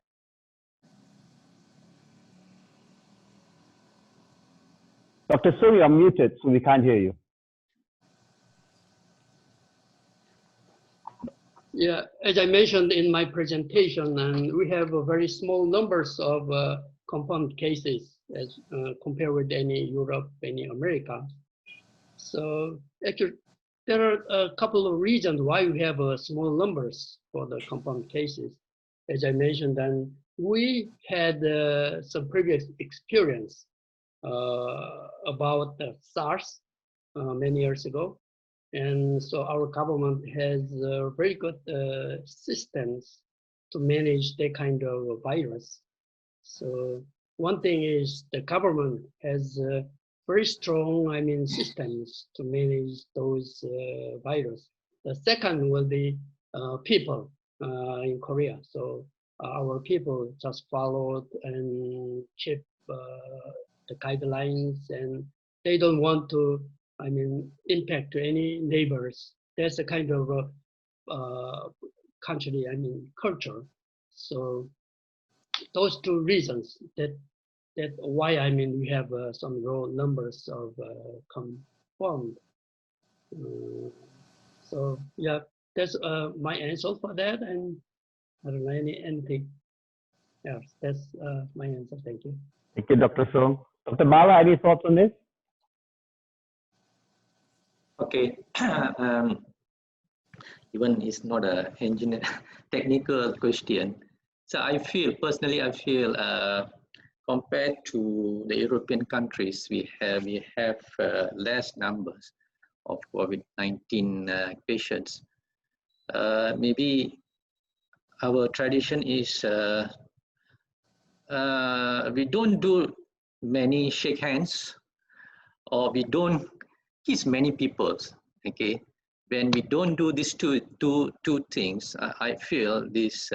Dr. Sung, you're muted, so we can't hear you. Yeah, as I mentioned in my presentation, and we have a very small numbers of confirmed cases as compared with any Europe, any America. So actually, there are a couple of reasons why we have small numbers for the confirmed cases. As I mentioned, and we had some previous experience about SARS many years ago. And so our government has very good systems to manage that kind of virus. So one thing is the government has very strong, systems to manage those virus. The second will be people. in Korea. So our people just followed and keep the guidelines, and they don't want to, I mean, impact to any neighbors. That's a kind of country, I mean, culture. So those two reasons that why, I mean, we have some low numbers of confirmed. So yeah, that's my answer for that, and I don't know anything else. That's my answer. Thank you. Thank you, Dr. Song. Dr. Bala, any thoughts on this? Okay. Even it's not a engineer technical question. So I feel personally, compared to the European countries, we have less numbers of COVID-19 patients. Maybe our tradition is we don't do many shake hands, or we don't kiss many people. Okay, when we don't do these two things, I feel this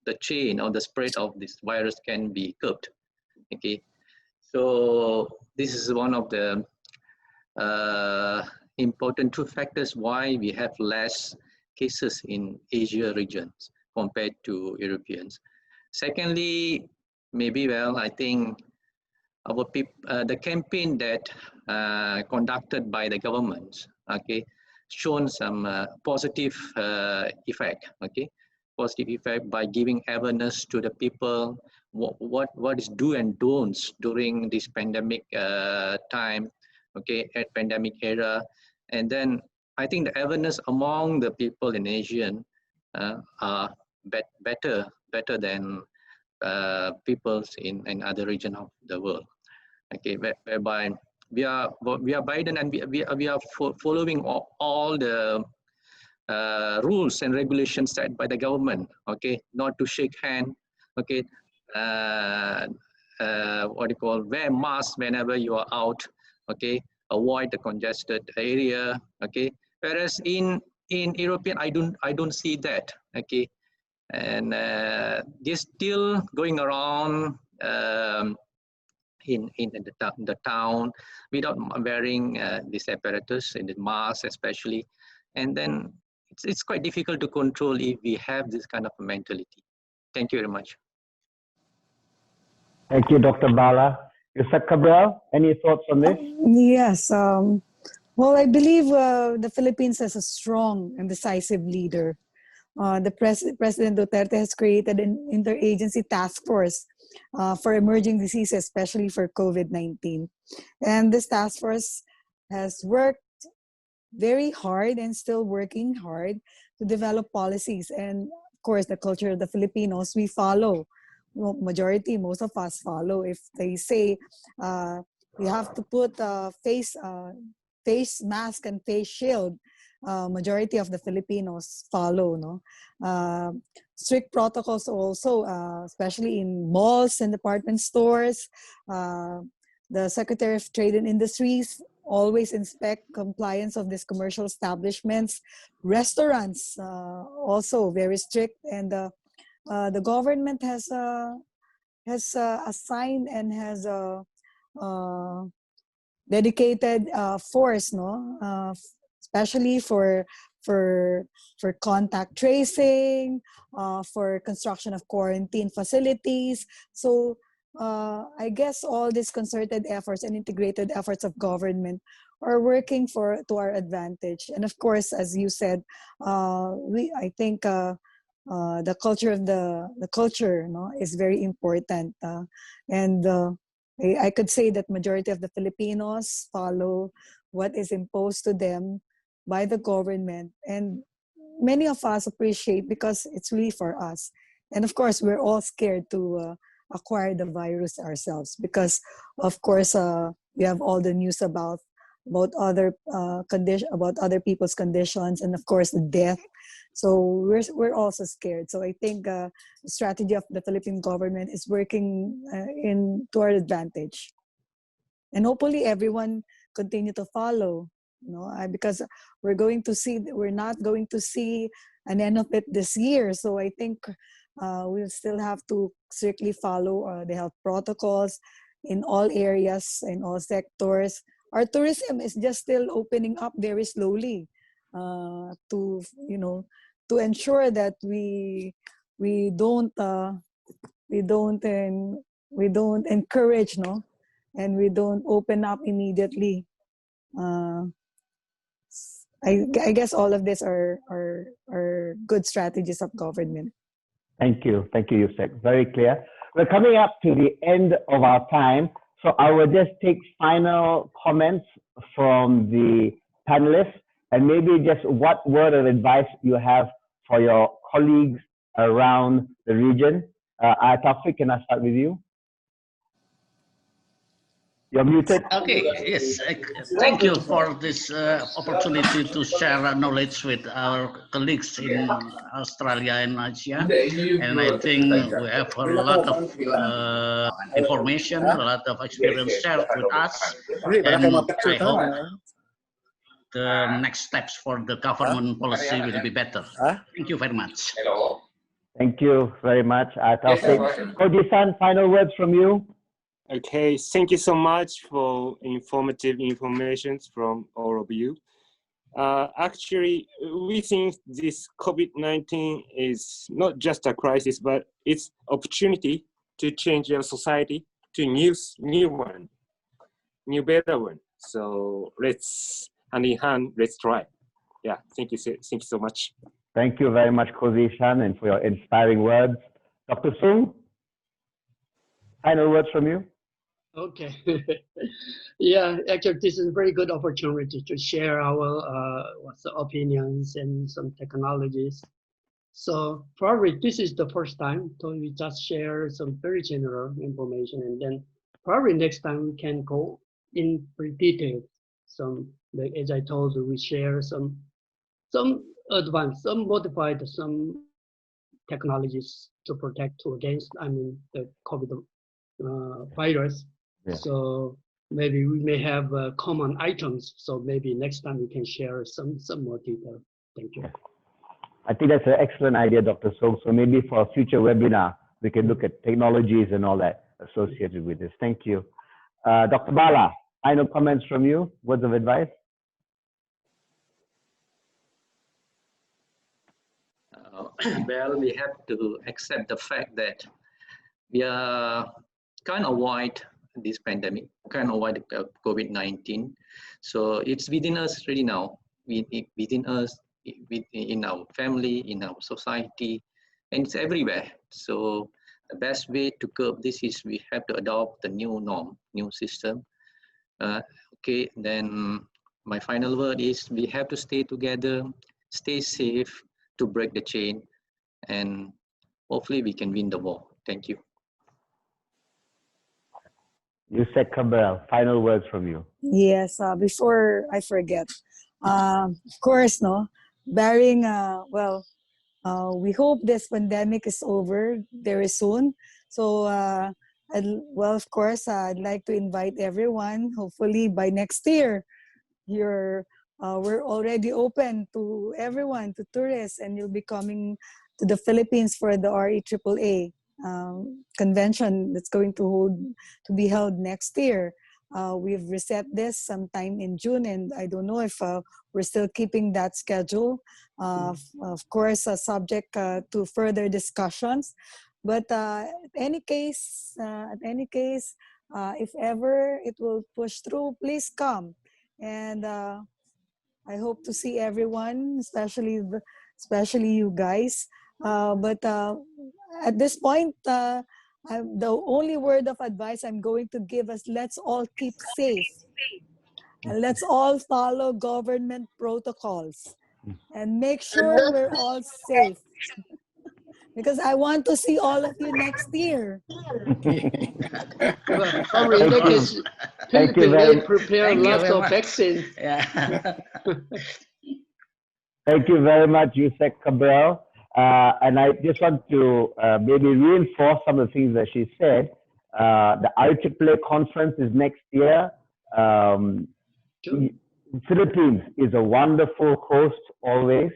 the chain or the spread of this virus can be curbed. Okay, so this is one of the important two factors why we have less cases in Asia regions compared to Europeans. Secondly, maybe, well, I think our the campaign that conducted by the government, okay, shown some positive effect, okay, positive effect by giving awareness to the people what is do and don'ts during this pandemic time, okay, at pandemic era. And then I think the awareness among the people in Asian are better than peoples in other region of the world. Okay, whereby we are Biden, and we are following all the rules and regulations set by the government. Okay, not to shake hand. Okay, what do you call, wear mask whenever you are out. Okay, avoid the congested area. Okay, whereas in European, I don't see that. Okay, and they're still going around in the town without wearing this apparatus and the mask especially, and then it's quite difficult to control if we have this kind of a mentality. Thank you very much. Thank you, Dr. Bala. Yusuf Cabral, any thoughts on this? Yes. Well, I believe the Philippines has a strong and decisive leader. President Duterte has created an interagency task force for emerging diseases, especially for COVID-19. And this task force has worked very hard and still working hard to develop policies. And of course, the culture of the Filipinos, we follow. Well, majority, most of us follow. If they say you have to put face mask and face shield, majority of the Filipinos follow. No, strict protocols also, especially in malls and department stores. The Secretary of Trade and Industries always inspect compliance of these commercial establishments. Restaurants also very strict, and the government has assigned and has dedicated force, no, especially for contact tracing, for construction of quarantine facilities. So I guess all these concerted efforts and integrated efforts of government are working to our advantage. And of course, as you said, I think the culture of the culture, no, is very important, and I could say that majority of the Filipinos follow what is imposed to them by the government, and many of us appreciate because it's really for us. And of course, we're all scared to acquire the virus ourselves because, of course, we have all the news about other about other people's conditions, and of course the death. So we're also scared. So I think the strategy of the Philippine government is working to our advantage, and hopefully everyone continue to follow. You know, because we're not going to see an end of it this year. So I think we'll still have to strictly follow the health protocols in all areas, in all sectors. Our tourism is just still opening up very slowly to, you know, to ensure that we don't encourage, no, and we don't open up immediately. I guess all of this are good strategies of government. Thank you, Yusek. Very clear. We're coming up to the end of our time, so I will just take final comments from the panelists, and maybe just what word of advice you have for your colleagues around the region. Taufik, can I start with you? You're muted. Okay, yes. Thank you for this opportunity to share knowledge with our colleagues in Australia and Asia. And I think we have a lot of information, a lot of experience shared with us. And I hope the next steps for the government policy will be better. Thank you very much. Thank you very much, Taufik. Koji-san, final words from you. Okay, thank you so much for informative information from all of you. Actually, we think this COVID-19 is not just a crisis, but it's opportunity to change our society to new one, new better one. So let's hand in hand, let's try. Yeah, thank you so much. Thank you very much, Koji-san, and for your inspiring words. Dr. Sung, final words from you. Okay. Yeah, actually, this is a very good opportunity to share our opinions and some technologies. So probably this is the first time, so we just share some very general information, and then probably next time we can go in pretty detail. Some, like, as I told you, we share some advanced, some modified, some technologies to protect against, the COVID virus. Yeah. So maybe we may have common items. So maybe next time we can share some more detail. Thank you. I think that's an excellent idea, Dr. Song. So maybe for a future webinar, we can look at technologies and all that associated with this. Thank you. Dr. Bala, final comments from you, words of advice? Well, we have to accept the fact that we can't avoid this pandemic, can't avoid COVID-19. So it's within us really now, within us, in our family, in our society, and it's everywhere. So the best way to curb this is we have to adopt the new norm, new system. Okay, then my final word is we have to stay together, stay safe to break the chain, and hopefully we can win the war. Thank you. Yusek Cabral, final words from you. Yes, before I forget, of course, no, barring, we hope this pandemic is over very soon. So, of course, I'd like to invite everyone, hopefully by next year, we're already open to everyone, to tourists, and you'll be coming to the Philippines for the REAAA convention that's going to be held next year. We've reset this sometime in June, and I don't know if we're still keeping that schedule. Of course, subject to further discussions. But in any case, if ever it will push through, please come. And I hope to see everyone, especially you guys. But at this point, the only word of advice I'm going to give is let's all keep safe. And let's all follow government protocols and make sure we're all safe. Because I want to see all of you next year. Thank you very much. Prepare lots of vaccine. Yeah. Thank you very much, Yusek Cabral. And I just want to maybe reinforce some of the things that she said. The REAAA conference is next year. Philippines is a wonderful host always.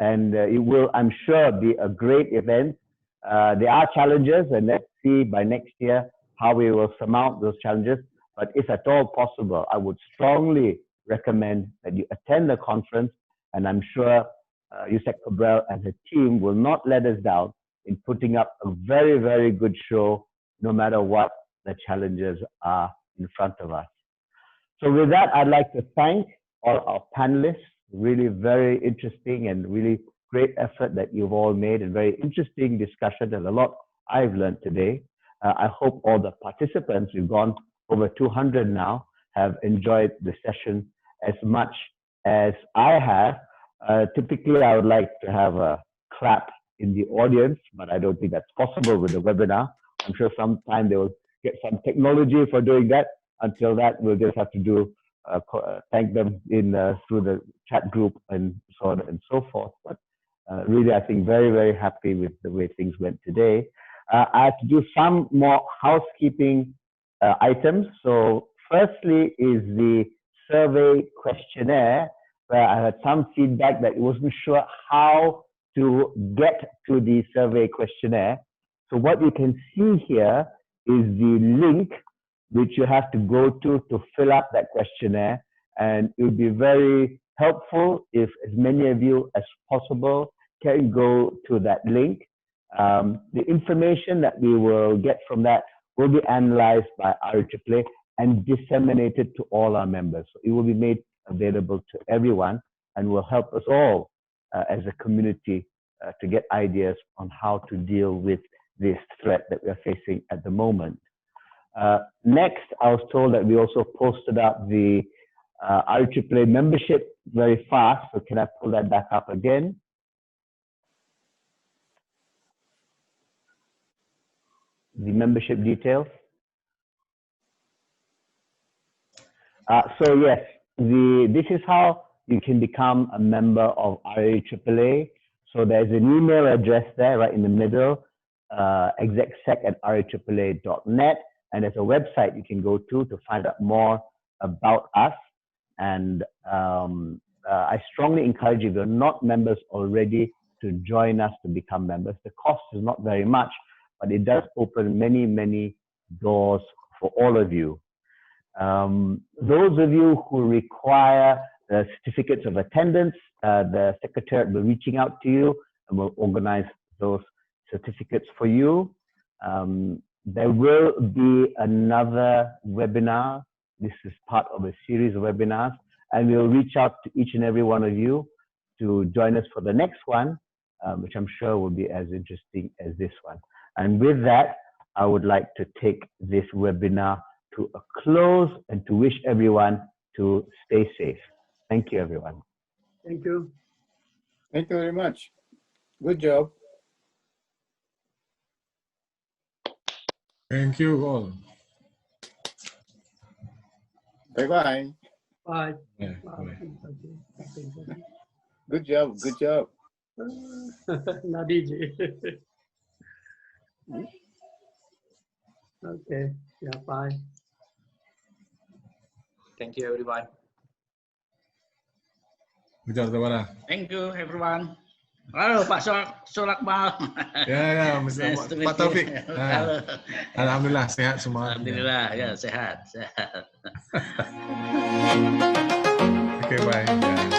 and it will, I'm sure, be a great event. There are challenges, and let's see by next year how we will surmount those challenges. But if at all possible, I would strongly recommend that you attend the conference, and I'm sure Yusek Cabral and her team will not let us down in putting up a very, very good show, no matter what the challenges are in front of us. So with that, I'd like to thank all our panelists. Really very interesting and really great effort that you've all made, and very interesting discussion. There's a lot I've learned today. I hope all the participants, we've gone over 200 now, have enjoyed the session as much as I have. Typically, I would like to have a clap in the audience, but I don't think that's possible with the webinar. I'm sure sometime they will get some technology for doing that. Until that, we'll just have to do thank them in through the chat group and so on and so forth. But really, I think very, very happy with the way things went today. I have to do some more housekeeping items. So firstly is the survey questionnaire, where I had some feedback that it wasn't sure how to get to the survey questionnaire. So what you can see here is the link which you have to go to fill up that questionnaire. And it would be very helpful if as many of you as possible can go to that link. The information that we will get from that will be analyzed by REAAA and disseminated to all our members. So it will be made available to everyone and will help us all as a community to get ideas on how to deal with this threat that we are facing at the moment. Next, I was told that we also posted up the REAAA membership very fast. So can I pull that back up again? The membership details. So yes, this is how you can become a member of REAAA. So there's an email address there right in the middle, execsec@reaaa.net. And there's a website you can go to find out more about us. And I strongly encourage you, if you're not members already, to join us to become members. The cost is not very much, but it does open many, many doors for all of you. Those of you who require certificates of attendance, the Secretariat will be reaching out to you and will organize those certificates for you. There will be another webinar. This is part of a series of webinars, and we'll reach out to each and every one of you to join us for the next one, which I'm sure will be as interesting as this one. And with that, I would like to take this webinar to a close and to wish everyone to stay safe. Thank you, everyone. Thank you. Thank you very much. Good job. Thank you all. Bye-bye. Bye. Yeah, Bye. Good job. Good job. Nadiji. Okay. Yeah, bye. Thank you, everyone. Good job, Tabara. Thank you, everyone. Halo, Pak Solakmal. Ya, Nice to meet Pak Taufik. you. Halo. Alhamdulillah, sehat semua. Alhamdulillah, ya sehat. Oke, bye. Ya.